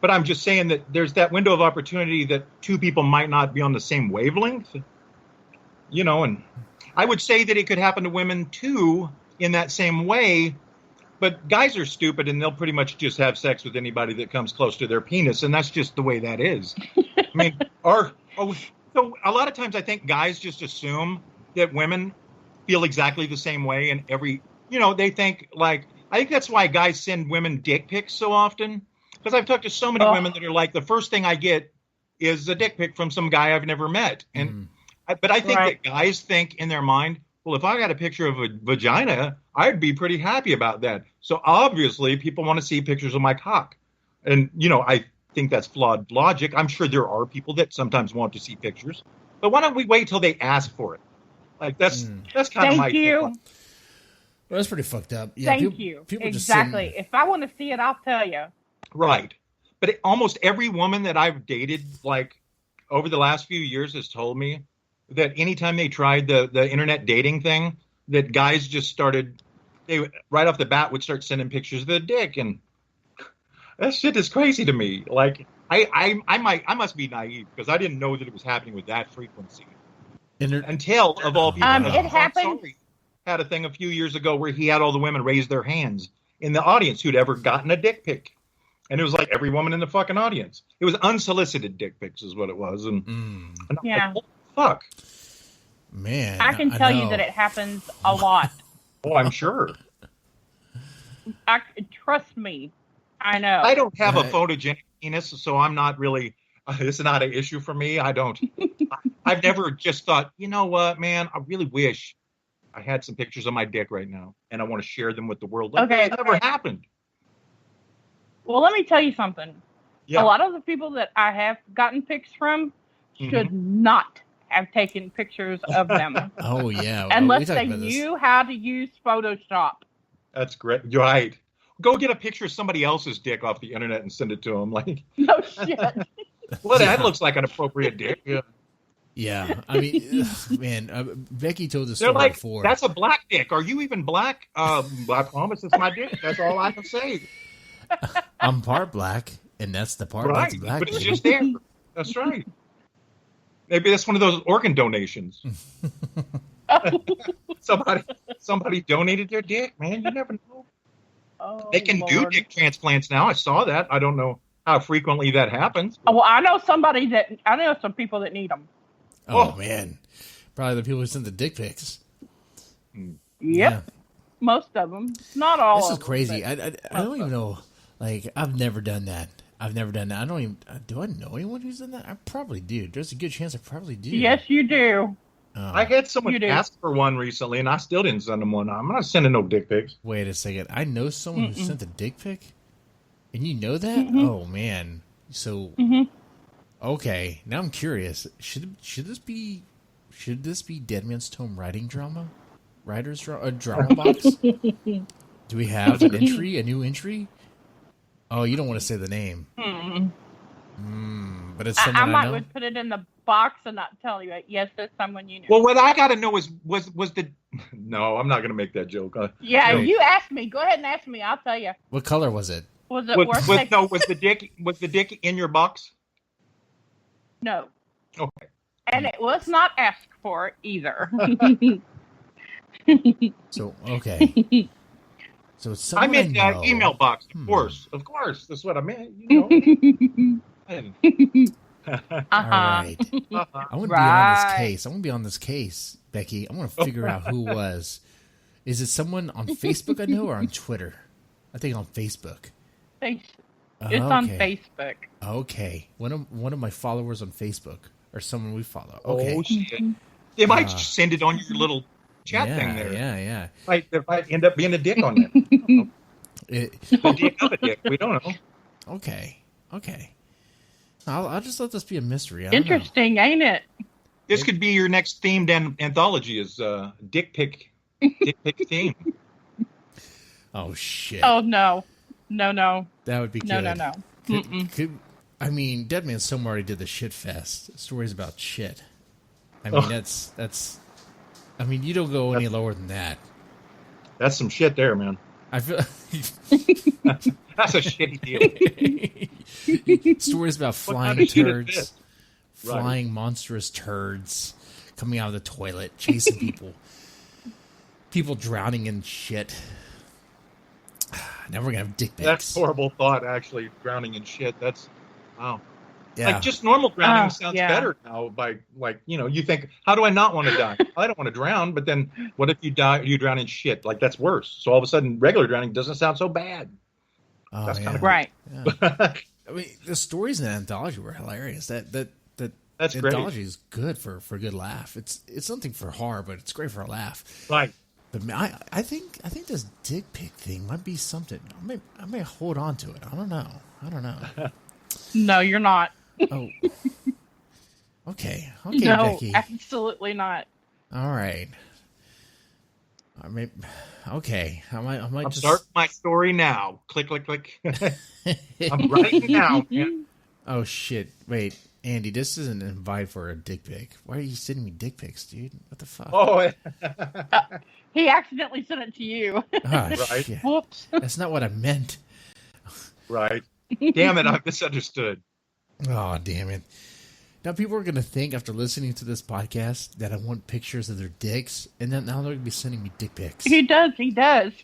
Speaker 3: But I'm just saying that there's that window of opportunity that two people might not be on the same wavelength, and I would say that it could happen to women too in that same way, but guys are stupid and they'll pretty much just have sex with anybody that comes close to their penis, and that's just the way that is. I mean, so a lot of times I think guys just assume that women feel exactly the same way, and they think like, I think that's why guys send women dick pics so often, because I've talked to so many women that are like, the first thing I get is a dick pic from some guy I've never met, and but I think that guys think in their mind, well, if I got a picture of a vagina, I'd be pretty happy about that. So obviously people want to see pictures of my cock. And, I think that's flawed logic. I'm sure there are people that sometimes want to see pictures, but why don't we wait till they ask for it? Like that's kind of my
Speaker 2: Thank you.
Speaker 1: Well, that's pretty fucked up. Yeah,
Speaker 2: Thank you. People exactly. If I want to see it, I'll tell you.
Speaker 3: Right. But almost every woman that I've dated, like over the last few years, has told me that anytime they tried the internet dating thing, that guys just started, they right off the bat would start sending pictures of their dick, and that shit is crazy to me. Like I must be naive because I didn't know that it was happening with that frequency until of all people.
Speaker 2: It happened.
Speaker 3: Had a thing a few years ago where he had all the women raise their hands in the audience who'd ever gotten a dick pic. And it was like every woman in the fucking audience. It was unsolicited dick pics is what it was. And
Speaker 2: yeah.
Speaker 3: Like, fuck.
Speaker 1: Man.
Speaker 2: I can tell you that it happens a lot.
Speaker 3: Oh, I'm sure.
Speaker 2: Trust me. I know.
Speaker 3: I don't have a photogenic penis, so I'm not really, it's not an issue for me. I've never just thought, you know what, man, I really wish I had some pictures of my dick right now, and I want to share them with the world. Like,
Speaker 2: okay.
Speaker 3: That never happened.
Speaker 2: Well, let me tell you something.
Speaker 3: Yeah.
Speaker 2: A lot of the people that I have gotten pics from should not have taken pictures of them.
Speaker 1: Oh, yeah.
Speaker 2: Unless they knew how to use Photoshop.
Speaker 3: That's great. You're right. Go get a picture of somebody else's dick off the internet and send it to them. Like,
Speaker 2: no shit.
Speaker 3: Well, that looks like an appropriate dick. Yeah.
Speaker 1: Yeah, I mean, man, Becky told this
Speaker 3: They're
Speaker 1: story
Speaker 3: like,
Speaker 1: before.
Speaker 3: That's a black dick. Are you even black? I promise it's my dick. That's all I can say.
Speaker 1: I'm part black, and that's the part that's black.
Speaker 3: But it's just there. That's right. Maybe that's one of those organ donations. Somebody donated their dick, man. You never know.
Speaker 2: Oh,
Speaker 3: they can do dick transplants now. I saw that. I don't know how frequently that happens.
Speaker 2: Well, I know some people that need them.
Speaker 1: Oh, man. Probably the people who sent the dick pics.
Speaker 2: Yep.
Speaker 1: Yeah.
Speaker 2: Most of them. Not all
Speaker 1: This
Speaker 2: of
Speaker 1: is
Speaker 2: them.
Speaker 1: crazy. I don't even know. Like, I've never done that. I don't even... Do I know anyone who's done that? I probably do. There's a good chance I probably do.
Speaker 2: Yes, you do.
Speaker 3: I had someone ask for one recently, and I still didn't send them one. I'm not sending no dick pics.
Speaker 1: Wait a second. I know someone who sent a dick pic? And you know that? Oh, man. So... Okay, now I'm curious. Should this be Dead Man's Tome writing drama? Drama box? Do we have a new entry? Oh, you don't want to say the name. But it's someone I know.
Speaker 2: Would put it in the box and not tell you. Yes, there's someone you know.
Speaker 3: Well, what I got to know is was the. No, I'm not going to make that joke.
Speaker 2: Yeah,
Speaker 3: no.
Speaker 2: You asked me. Go ahead and ask me. I'll tell you.
Speaker 1: What color was it?
Speaker 2: Was it worth it?
Speaker 3: No, was the dick in your box?
Speaker 2: No.
Speaker 3: Okay.
Speaker 2: And it was not asked for either.
Speaker 1: So, okay. So it's someone
Speaker 3: I meant email box, of course. Of course. That's what I meant. You know.
Speaker 1: All right. I want to be on this case. I want to be on this case, Becky. I want to figure out who it was. Is it someone on Facebook I know or on Twitter? I think on Facebook.
Speaker 2: It's on Facebook.
Speaker 1: Okay. One of my followers on Facebook or someone we follow. Okay.
Speaker 3: Oh, shit. They might just send it on your little chat thing there.
Speaker 1: Yeah.
Speaker 3: There might end up being a dick on there. The dick of a dick. We don't know.
Speaker 1: Okay. I'll just let this be a mystery.
Speaker 2: Interesting, ain't it?
Speaker 3: This could be your next themed anthology is dick pic theme.
Speaker 1: Oh, shit.
Speaker 2: Oh, no. No.
Speaker 1: That would be good.
Speaker 2: No.
Speaker 1: I mean, Dead Man's Tome already did the shit fest. Stories about shit. I mean, that's. I mean, you don't go any lower than that.
Speaker 3: That's some shit there, man.
Speaker 1: I feel
Speaker 3: that's a shitty deal.
Speaker 1: Stories about flying turds, flying monstrous turds, coming out of the toilet, chasing people drowning in shit. Now we're gonna have dick pics.
Speaker 3: That's a horrible thought, actually. Drowning in shit. That's wow.
Speaker 1: Yeah.
Speaker 3: Like just normal drowning sounds better now. By like, you think, how do I not want to die? I don't want to drown, but then what if you drown in shit? Like that's worse. So all of a sudden, regular drowning doesn't sound so bad.
Speaker 1: Oh,
Speaker 3: that's kind of
Speaker 2: right.
Speaker 1: Yeah. I mean, the stories in that anthology were hilarious. That's anthology is good for a good laugh. It's something for horror, but it's great for a laugh.
Speaker 3: Right.
Speaker 1: But I think this dick pic thing might be something. I may hold on to it. I don't know.
Speaker 2: No, you're not.
Speaker 1: Oh. Okay,
Speaker 2: no,
Speaker 1: Becky.
Speaker 2: Absolutely not.
Speaker 1: All right. Okay. I might just
Speaker 3: start my story now. Click, click, click. I'm writing now. Man.
Speaker 1: Oh shit! Wait, Andy, this isn't an invite for a dick pic. Why are you sending me dick pics, dude? What the fuck?
Speaker 3: Oh,
Speaker 2: he accidentally sent it to you.
Speaker 1: Oh,
Speaker 3: right.
Speaker 1: Shit.
Speaker 2: Whoops.
Speaker 1: That's not what I meant.
Speaker 3: Right. Damn it! I misunderstood.
Speaker 1: Oh, damn it. Now people are going to think after listening to this podcast that I want pictures of their dicks, and then now they're going to be sending me dick pics.
Speaker 2: He does.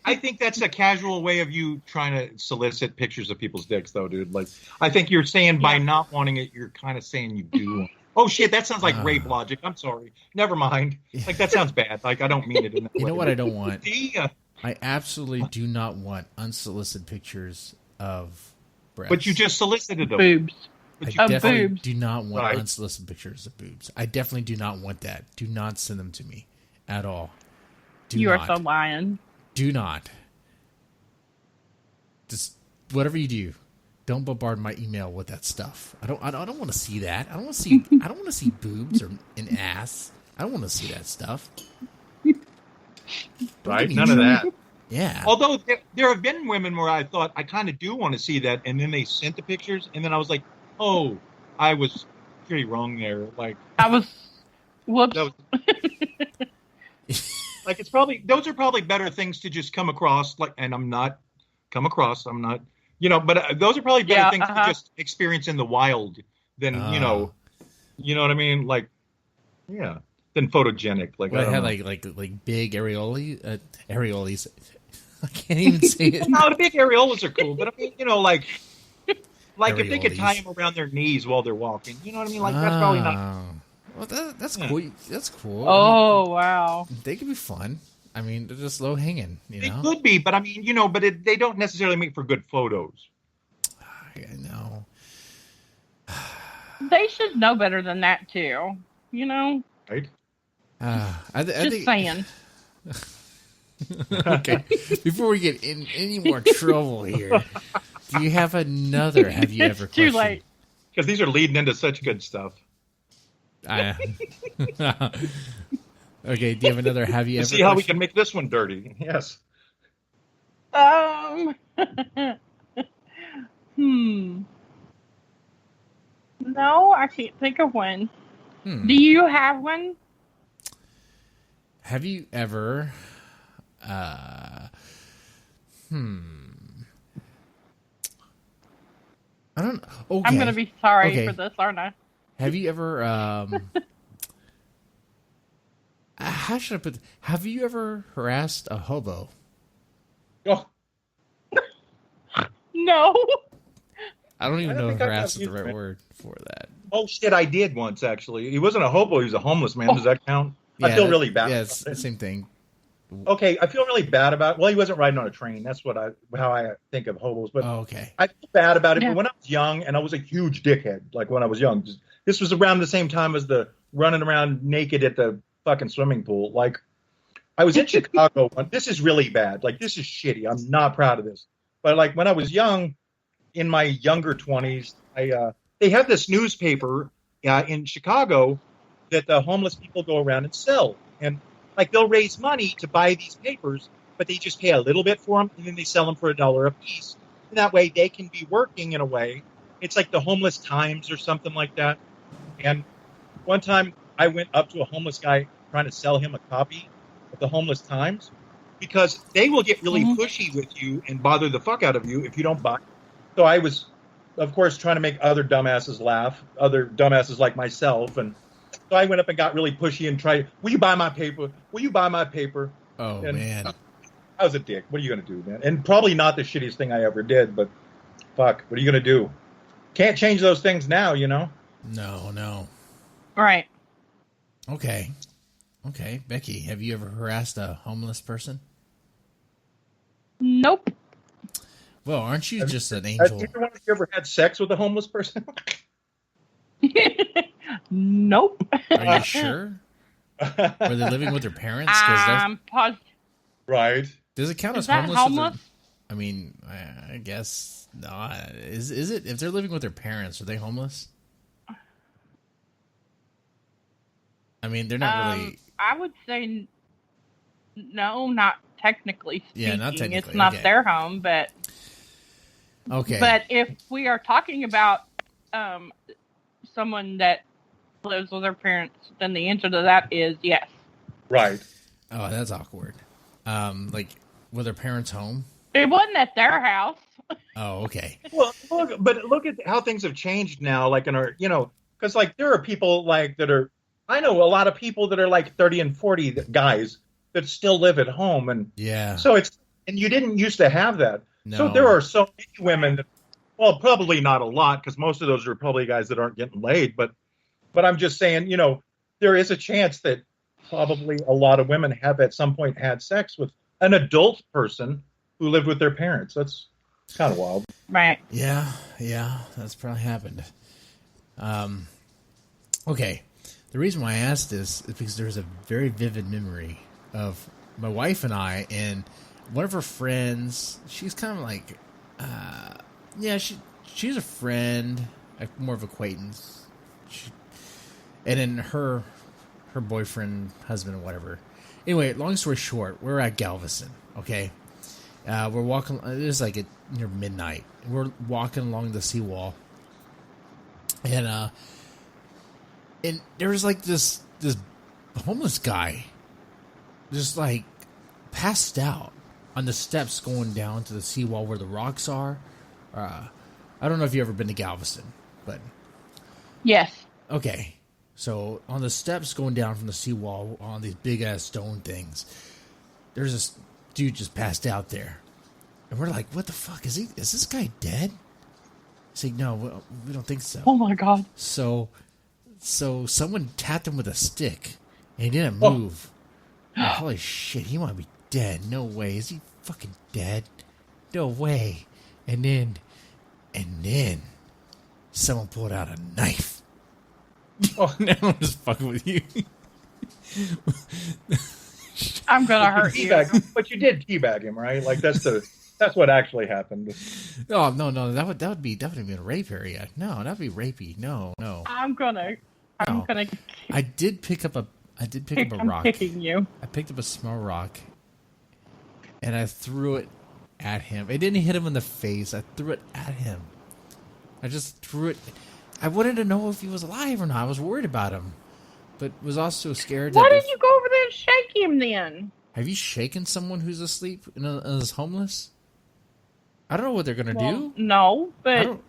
Speaker 3: I think that's a casual way of you trying to solicit pictures of people's dicks, though, dude. Like, I think you're saying by not wanting it, you're kind of saying you do. Oh, shit, that sounds like rape logic. I'm sorry. Never mind. Like, that sounds bad. Like, I don't mean it in that way.
Speaker 1: You know what I don't want?
Speaker 3: Yeah.
Speaker 1: I absolutely do not want unsolicited pictures of breasts.
Speaker 3: But you just solicited them.
Speaker 2: Boobs.
Speaker 1: I definitely
Speaker 2: boobs.
Speaker 1: do not want
Speaker 3: Right.
Speaker 1: unsolicited pictures of boobs. I definitely do not want that. Do not send them to me at all.
Speaker 2: You are so lying.
Speaker 1: Do not. Just whatever you do, don't bombard my email with that stuff. I don't want to see that. I don't want to see boobs or an ass. I don't want to see that stuff.
Speaker 3: Right? None of that.
Speaker 1: Yeah.
Speaker 3: Although there have been women where I thought I kind of do want to see that, and then they sent the pictures, and then I was like, oh, I was pretty wrong there. Like
Speaker 2: Whoops.
Speaker 3: that was, like it's probably those are probably better things to just come across. Like, and I'm not, but those are probably better things to just experience in the wild than you know what I mean? Like, yeah, than photogenic. Like,
Speaker 1: I had like big areoles. I can't even say it.
Speaker 3: No, the big areolas are cool, but I mean, like if they could
Speaker 1: Areoles.
Speaker 3: tie them around their knees while they're walking, you know what I mean? Like that's probably not.
Speaker 1: Well, that's cool. That's cool.
Speaker 2: Oh, wow.
Speaker 1: They could be fun. I mean, they're just low hanging.
Speaker 3: They could be, but I mean, they don't necessarily make for good photos.
Speaker 1: I know.
Speaker 2: They should know better than that, too.
Speaker 3: Right?
Speaker 1: I
Speaker 2: Just
Speaker 1: think,
Speaker 2: saying.
Speaker 1: Okay. Before we get in any more trouble here, do you have another have you ever
Speaker 2: It's too
Speaker 1: question?
Speaker 2: late.
Speaker 3: Because these are leading into such good stuff.
Speaker 1: Okay, do you have another have you ever
Speaker 3: See how we
Speaker 1: question?
Speaker 3: can make this one dirty. Yes.
Speaker 2: No, I can't think of one. Do you have one?
Speaker 1: Have you ever I don't okay.
Speaker 2: I'm going to be sorry
Speaker 1: Okay.
Speaker 2: for this, aren't I?
Speaker 1: Have you ever how should I put this? Have you ever harassed a hobo?
Speaker 3: Oh,
Speaker 2: No.
Speaker 1: I don't even
Speaker 3: I don't
Speaker 1: know if
Speaker 3: think I've
Speaker 1: harass is the
Speaker 3: used
Speaker 1: right
Speaker 3: it.
Speaker 1: word for that.
Speaker 3: oh shit! I did once actually. He wasn't a hobo. He was a homeless man. Does that count? I feel really bad.
Speaker 1: Yeah, it's the same thing.
Speaker 3: Okay, I feel really bad about. Well, he wasn't riding on a train. That's how I think of hobos. But
Speaker 1: Okay.
Speaker 3: I feel bad about it.
Speaker 2: Yeah.
Speaker 3: But when I was young, and I was a huge dickhead, like when I was young, this was around the same time as the running around naked at the fucking swimming pool. Like, I was in Chicago. This is really bad. Like, this is shitty. I'm not proud of this. But like when I was young, in my younger 20s, they have this newspaper in Chicago that the homeless people go around and sell, and like they'll raise money to buy these papers, but they just pay a little bit for them, and then they sell them for $1 a piece. And that way, they can be working in a way. It's like the Homeless Times or something like that. And one time, I went up to a homeless guy trying to sell him a copy of the Homeless Times because they will get really pushy with you and bother the fuck out of you if you don't buy. So I was, of course, trying to make other dumbasses laugh, other dumbasses like myself, and So I went up and got really pushy and tried, will you buy my paper? Will you buy my paper?
Speaker 1: Oh,
Speaker 3: and
Speaker 1: man.
Speaker 3: I was a dick. What are you going to do, man? And probably not the shittiest thing I ever did, but fuck, what are you going to do? Can't change those things now, you know?
Speaker 1: No.
Speaker 2: Right.
Speaker 1: Okay. Becky, have you ever harassed a homeless person?
Speaker 2: Nope.
Speaker 1: Well, aren't you just an angel?
Speaker 3: Have you ever had sex with a homeless person?
Speaker 2: Nope.
Speaker 1: Are you sure? Were they living with their parents?
Speaker 3: Right.
Speaker 1: Does it count as homeless? I mean, I guess not. Is it? If they're living with their parents, are they homeless? I mean, they're not really.
Speaker 2: I would say no, not technically speaking.
Speaker 1: Yeah, not technically.
Speaker 2: It's not their home, but
Speaker 1: okay.
Speaker 2: But if we are talking about someone that lives with their parents, then the answer to that is yes.
Speaker 3: Right.
Speaker 1: Oh, that's awkward. Like, were their parents home?
Speaker 2: It wasn't at their house.
Speaker 1: Oh, okay.
Speaker 3: Well, look at how things have changed now. Like in our, because like there are people like that are. I know a lot of people that are like 30 and 40 guys that still live at home, and
Speaker 1: yeah.
Speaker 3: So and you didn't used to have that.
Speaker 1: No.
Speaker 3: So there are so many women that, well, probably not a lot because most of those are probably guys that aren't getting laid. But I'm just saying, there is a chance that probably a lot of women have at some point had sex with an adult person who lived with their parents. That's kind of wild.
Speaker 2: Right.
Speaker 1: Yeah, that's probably happened. Okay. The reason why I asked this is because there's a very vivid memory of my wife and I, and one of her friends. She's kind of like, she's a friend, more of acquaintance. And then her boyfriend, husband, or whatever. Anyway, long story short, we're at Galveston. Okay, we're walking. It was like near midnight. We're walking along the seawall, and there was like this homeless guy just like passed out on the steps going down to the seawall where the rocks are. I don't know if you've ever been to Galveston, but
Speaker 2: yes.
Speaker 1: Okay, so on the steps going down from the seawall on these big ass stone things, there's this dude just passed out there, and we're like, "What the fuck is he? Is this guy dead?" He's like, "No, we don't think so."
Speaker 2: Oh my god!
Speaker 1: So someone tapped him with a stick, and he didn't move. Oh, holy shit, he might be dead. No way. Is he fucking dead? No way. And then someone pulled out a knife. Oh, now I'm just fucking with you.
Speaker 2: I'm gonna hurt you.
Speaker 3: But you did teabag him, right? Like that's what actually happened.
Speaker 1: Oh no, that would have been a rape area. No, that'd be rapey. No.
Speaker 2: I'm gonna.
Speaker 1: I did pick up a rock.
Speaker 2: I'm picking you.
Speaker 1: I picked up a small rock, and I threw it at him. It didn't hit him in the face. I threw it at him. I just threw it. I wanted to know if he was alive or not. I was worried about him, but was also scared.
Speaker 2: Why didn't you go over there and shake him then?
Speaker 1: Have you shaken someone who's asleep and is homeless? I don't know what they're gonna do.
Speaker 2: No, but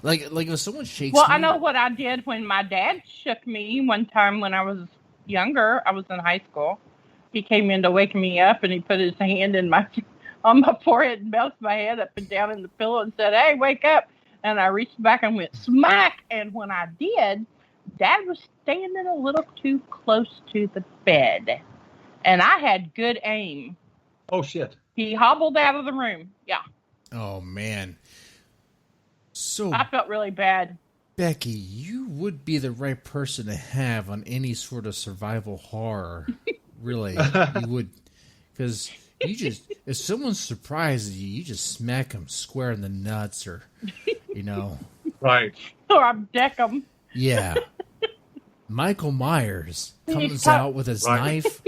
Speaker 1: like if someone shakes.
Speaker 2: Well,
Speaker 1: me,
Speaker 2: I know what I did when my dad shook me one time when I was younger. I was in high school. He came in to wake me up, and he put his hand on my forehead and bounced my head up and down in the pillow and said, "Hey, wake up!" And I reached back and went smack. And when I did, Dad was standing a little too close to the bed, and I had good aim.
Speaker 3: Oh shit!
Speaker 2: He hobbled out of the room. Yeah.
Speaker 1: Oh man. So
Speaker 2: I felt really bad.
Speaker 1: Becky, you would be the right person to have on any sort of survival horror. Really, you would, because you just, if someone surprises you, you just smack them square in the nuts, or
Speaker 3: right,
Speaker 2: or I deck them.
Speaker 1: Yeah. Michael Myers comes out with his knife.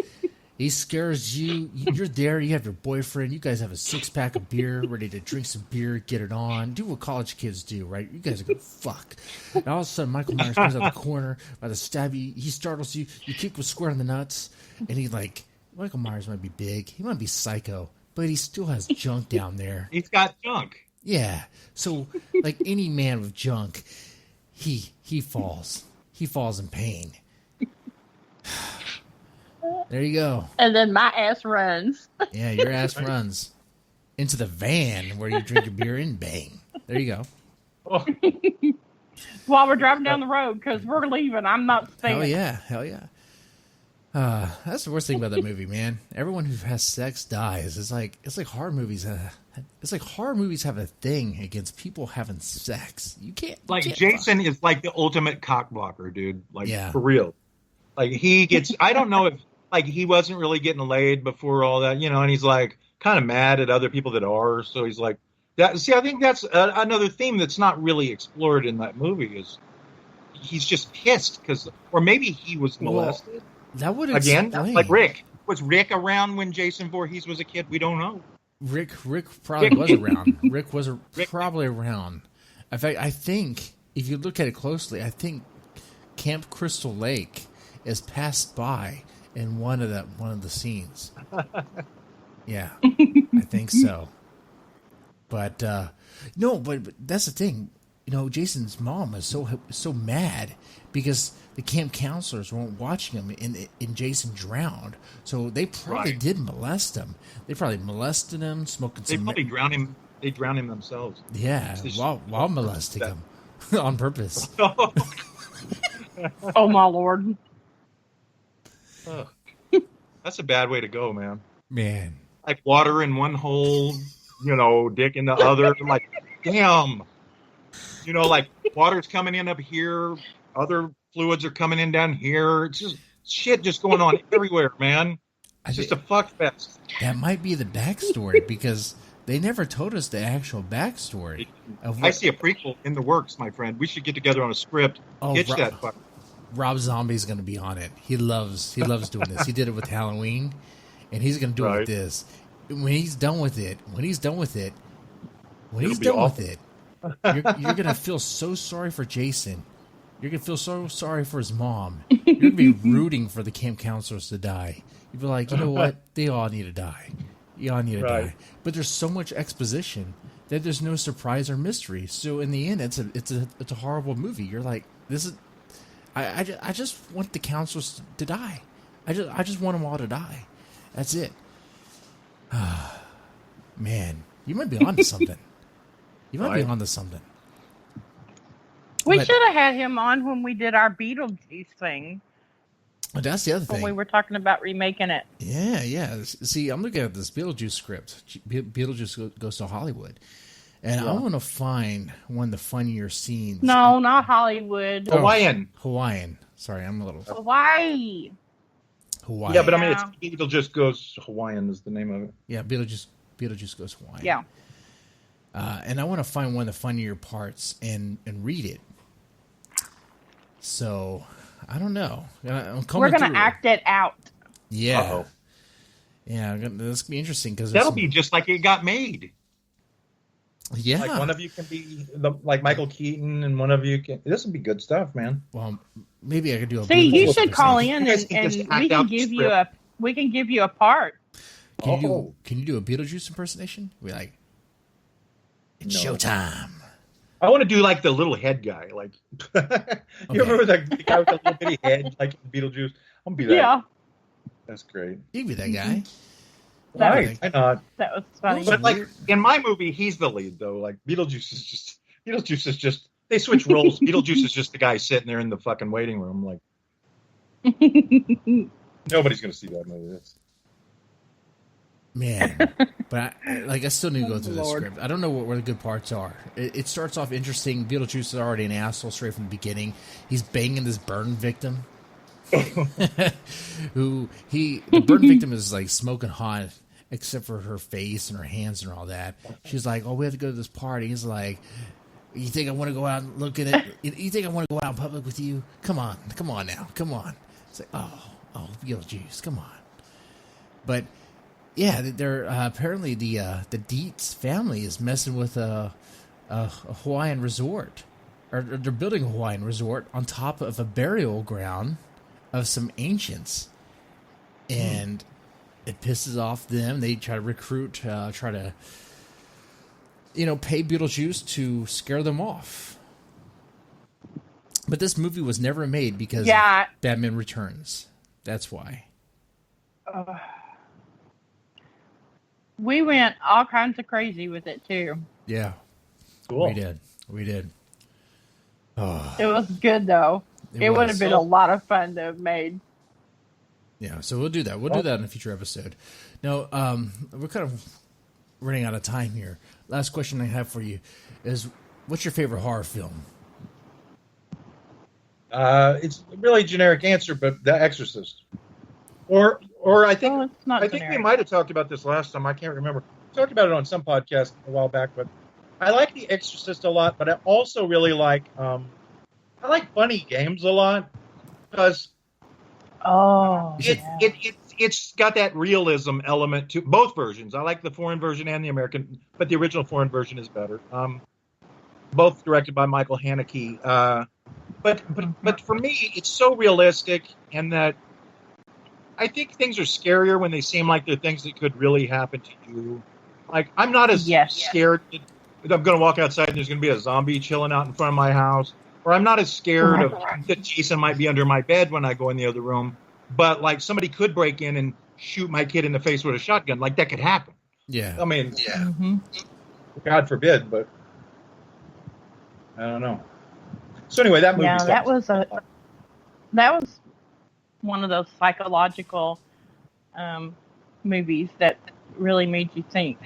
Speaker 1: He scares you. You're there. You have your boyfriend. You guys have a 6-pack of beer, ready to drink some beer, get it on. Do what college kids do, right? You guys are going to fuck. And all of a sudden, Michael Myers comes out the corner, by the stab you. He startles you. You kick him square in the nuts. And Michael Myers might be big. He might be psycho, but he still has junk down there.
Speaker 3: He's got junk.
Speaker 1: Yeah. So, like any man with junk, he falls. he falls in pain. There you go.
Speaker 2: And then my ass runs.
Speaker 1: Yeah, your ass runs into the van where you drink your beer and bang. There you go.
Speaker 3: Oh.
Speaker 2: While we're driving down the road, because we're leaving. I'm not staying.
Speaker 1: Hell yeah. That's the worst thing about that movie, man. Everyone who has sex dies. It's like horror movies. It's like horror movies have a thing against people having sex. You can't.
Speaker 3: Jason is like the ultimate cockblocker, dude. Like,
Speaker 1: yeah.
Speaker 3: For real. Like, he gets. I don't know if he wasn't really getting laid before all that, and he's like kind of mad at other people that are. So he's like that. See, I think that's another theme that's not really explored in that movie. Is he's just pissed or maybe he was molested.
Speaker 1: Well, that would
Speaker 3: explain. Again, like Rick. Was Rick around when Jason Voorhees was a kid? We don't know.
Speaker 1: Rick probably was around. Rick was probably around. In fact, I think if you look at it closely, I think Camp Crystal Lake is passed by in one of the scenes. Yeah, I think so. But no, but that's the thing. Jason's mom is so mad because the camp counselors weren't watching him and Jason drowned. So they probably did molest him. They probably molested him, smoking some...
Speaker 3: They probably drowned him. They drowned him themselves.
Speaker 1: Yeah, while molesting him on purpose.
Speaker 2: Oh, my Lord.
Speaker 3: That's a bad way to go, man.
Speaker 1: Man.
Speaker 3: Like water in one hole, dick in the other. Like, damn. Like water's coming in up here, other fluids are coming in down here. It's just shit just going on everywhere, man. It's just a fuck fest.
Speaker 1: That might be the backstory because they never told us the actual backstory.
Speaker 3: I see a prequel in the works, my friend. We should get together on a script. Pitch that fucker.
Speaker 1: Rob Zombie's going to be on it. He loves doing this. He did it with Halloween, and he's going to do it with this. When he's done with it, you're going to feel so sorry for Jason. You're going to feel so sorry for his mom. You're going to be rooting for the camp counselors to die. You'll be like, you know what? They all need to die. You all need to die. But there's so much exposition that there's no surprise or mystery. So in the end, it's a horrible movie. You're like, this is. I just want the counselors to die. I just want them all to die. That's it. Man, you might be onto something. You might be onto something.
Speaker 2: We should have had him on when we did our Beetlejuice thing.
Speaker 1: Oh, that's the other thing.
Speaker 2: When we were talking about remaking it.
Speaker 1: Yeah. See, I'm looking at this Beetlejuice script. Beetlejuice Goes to Hollywood. And I want to find one of the funnier scenes.
Speaker 2: No, not Hollywood.
Speaker 3: Hawaiian.
Speaker 1: Sorry, I'm a little...
Speaker 2: Hawaii.
Speaker 3: Yeah, but I mean, it's Beetlejuice Goes Hawaiian is the name of it.
Speaker 1: Yeah, Beetlejuice Goes Hawaiian.
Speaker 2: Yeah.
Speaker 1: And I want to find one of the funnier parts and read it. So, I don't know. We're
Speaker 2: going to act it out.
Speaker 1: Yeah.
Speaker 3: Uh-oh.
Speaker 1: Yeah, that's going to be interesting.
Speaker 3: That'll be just like it got made.
Speaker 1: Yeah.
Speaker 3: Like one of you can be like Michael Keaton and one of you can... This would be good stuff, man.
Speaker 1: Well, maybe I could do a...
Speaker 2: See, you should call in and we can give you a part.
Speaker 1: Can you do a Beetlejuice impersonation? We're like, it's showtime.
Speaker 3: I want to do like the little head guy. Like, you remember the guy with the little bitty head, like Beetlejuice? I'm gonna be that. Yeah, that's great.
Speaker 1: You can be that guy.
Speaker 3: Right? Why not?
Speaker 2: That was funny.
Speaker 3: But like in my movie, he's the lead though. Like Beetlejuice is just. They switch roles. Beetlejuice is just the guy sitting there in the fucking waiting room. Like, nobody's gonna see that movie.
Speaker 1: Man, but I still need to go through the script. I don't know where the good parts are. It starts off interesting. Beetlejuice is already an asshole straight from the beginning. He's banging this burn victim. The burn victim is like smoking hot, except for her face and her hands and all that. She's like, "Oh, we have to go to this party." He's like, "You think I want to go out and look at it? You think I want to go out in public with you? Come on now, come on." It's like, oh, Beetlejuice, come on. But yeah, they're apparently the Dietz family is messing with a Hawaiian resort, or they're building a Hawaiian resort on top of a burial ground of some ancients, and it pisses off them. They try to recruit, try to pay Beetlejuice to scare them off. But this movie was never made because of Batman Returns. That's why.
Speaker 2: We went all kinds of crazy with it too.
Speaker 1: Yeah.
Speaker 3: Cool.
Speaker 1: We did. Oh.
Speaker 2: It was good though. It would have been a lot of fun to have made.
Speaker 1: Yeah, so we'll do that. We'll do that in a future episode. Now, we're kind of running out of time here. Last question I have for you is, what's your favorite horror film?
Speaker 3: It's a really generic answer, but The Exorcist. Or I think we might have talked about this last time. I can't remember. We talked about it on some podcast a while back, but I like The Exorcist a lot. But I also really like I like Funny Games a lot because it's got that realism element to both versions. I like the foreign version and the American, but the original foreign version is better. Both directed by Michael Haneke. But for me, it's so realistic, and that I think things are scarier when they seem like they're things that could really happen to you. Like, I'm not as scared that I'm going to walk outside and there's going to be a zombie chilling out in front of my house. Or I'm not as scared of that Jason might be under my bed when I go in the other room. But, like, somebody could break in and shoot my kid in the face with a shotgun. Like, that could happen.
Speaker 1: Yeah.
Speaker 3: I mean, God forbid, but I don't know. So anyway, that movie.
Speaker 2: Yeah, that was one of those psychological movies that really made you think,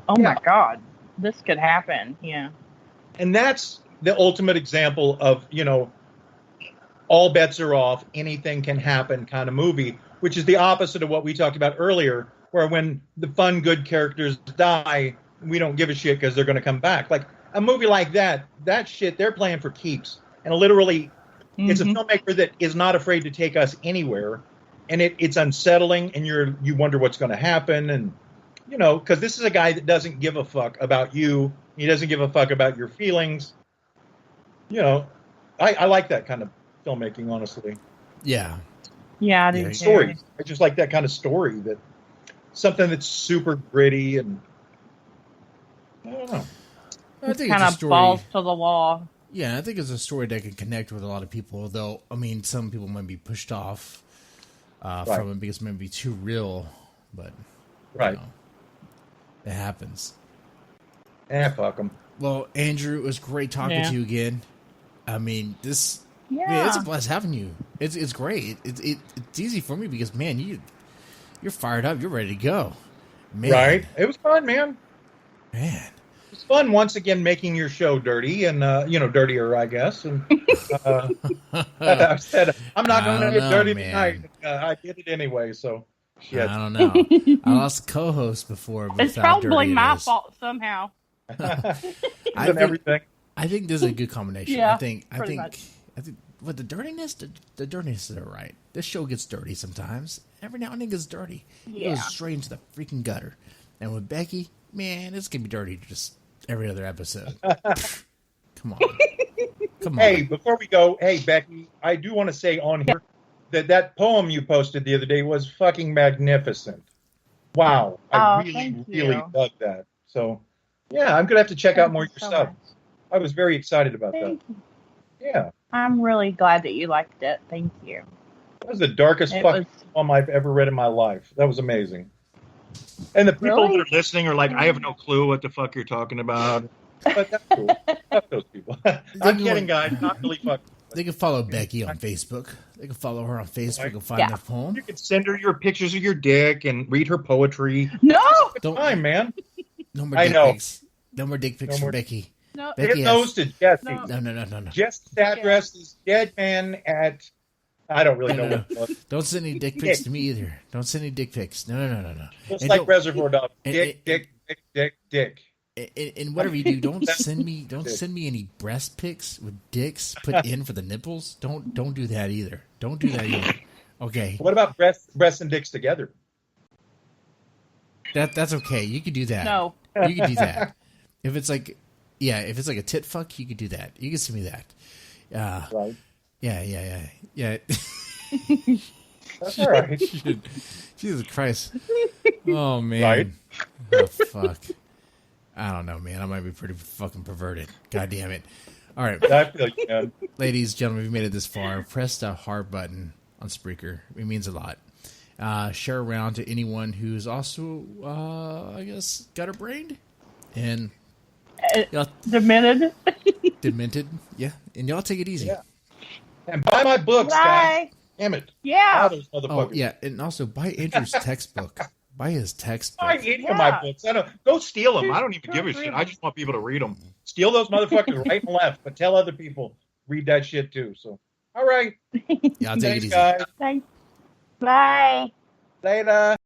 Speaker 2: oh my God, this could happen. Yeah.
Speaker 3: And that's the ultimate example of, all bets are off, anything can happen kind of movie, which is the opposite of what we talked about earlier, where when the fun, good characters die, we don't give a shit because they're going to come back. Like a movie like that shit, they're playing for keeps. And literally, it's a filmmaker that is not afraid to take us anywhere. And it's unsettling, and you wonder what's going to happen. And, because this is a guy that doesn't give a fuck about you. He doesn't give a fuck about your feelings. I like that kind of filmmaking, honestly.
Speaker 1: Yeah.
Speaker 2: Yeah, I do.
Speaker 3: Stories. I just like that kind of story, that something that's super gritty, and I don't know.
Speaker 1: I think
Speaker 2: kind
Speaker 1: it's a
Speaker 2: of
Speaker 1: story.
Speaker 2: balls to the wall.
Speaker 1: Yeah, I think it's a story that can connect with a lot of people, though, I mean, some people might be pushed off from it because it might be too real, but it happens.
Speaker 3: Fuck them.
Speaker 1: Well, Andrew, it was great talking to you again. I mean, it's a blast having you. It's great. It's easy for me because, man, you're fired up. You're ready to go. Man. Right.
Speaker 3: It was fun, man.
Speaker 1: Man.
Speaker 3: It's fun once again making your show dirty and, dirtier, I guess. And I said, I'm not going to get dirty tonight. I did it anyway, so shit.
Speaker 1: I don't know. I lost co-host before.
Speaker 2: It's probably my fault somehow.
Speaker 3: Everything.
Speaker 1: I think this is a good combination.
Speaker 2: Yeah,
Speaker 1: I think with the dirtiness, the dirtiness is all right. This show gets dirty sometimes. Every now and then it gets dirty. It goes straight into the freaking gutter. And with Becky, man, it's gonna be dirty just every other episode. Come on.
Speaker 3: Hey, before we go, Becky, I do want to say on here that poem you posted the other day was fucking magnificent. Wow. I really dug that. So yeah, I'm gonna have to check out more of your stuff. I was very excited about that.
Speaker 2: Thank you.
Speaker 3: Yeah.
Speaker 2: I'm really glad that you liked it. Thank you.
Speaker 3: That was the darkest fucking poem I've ever read in my life. That was amazing. And the people that are listening are like, I have no clue what the fuck you're talking about. But that's cool. Fuck those people. I'm kidding, guys. Not really fucking.
Speaker 1: They can follow Becky on Facebook. They can follow her on Facebook and find that poem.
Speaker 3: You can send her your pictures of your dick and read her poetry.
Speaker 2: No!
Speaker 3: Time, man.
Speaker 1: No more dick pics. No more dick pics for Becky.
Speaker 2: No.
Speaker 3: Becky those to Jesse.
Speaker 1: No.
Speaker 3: Jesse's address is dead man at... I don't really know what it was.
Speaker 1: Don't send any dick pics to me either. Don't send any dick pics. No.
Speaker 3: It's like Reservoir Dogs. Dick.
Speaker 1: And whatever you do, don't send me any breast pics with dicks put in for the nipples. Don't do that either. Don't do that either. Okay.
Speaker 3: What about breasts and dicks together?
Speaker 1: That's okay. You could do that.
Speaker 2: No.
Speaker 1: You could do that. If it's like a tit fuck, you could do that. You can send me that.
Speaker 3: Right.
Speaker 1: Yeah.
Speaker 3: That's all right.
Speaker 1: Jesus Christ. Oh, man.
Speaker 3: Right.
Speaker 1: Oh, fuck. I don't know, man. I might be pretty fucking perverted. God damn it. All right.
Speaker 3: I feel you, man.
Speaker 1: Ladies, gentlemen, we made it this far. Press the heart button on Spreaker. It means a lot. Share around to anyone who's also, I guess, gutter-brained. And
Speaker 2: demented.
Speaker 1: Demented, yeah. And y'all take it easy.
Speaker 3: Yeah. And buy my books, guys. Damn it.
Speaker 2: Yeah.
Speaker 1: Oh, yeah. And also buy Andrew's textbook. Buy his textbook.
Speaker 3: Buy any of my books. Go steal them. I don't even give a shit. I just want people to read them. Steal those motherfuckers right and left, but tell other people read that shit too. So, all right.
Speaker 1: Yeah, I'll take it easy.
Speaker 3: Guys.
Speaker 2: Thanks. Bye.
Speaker 3: Later.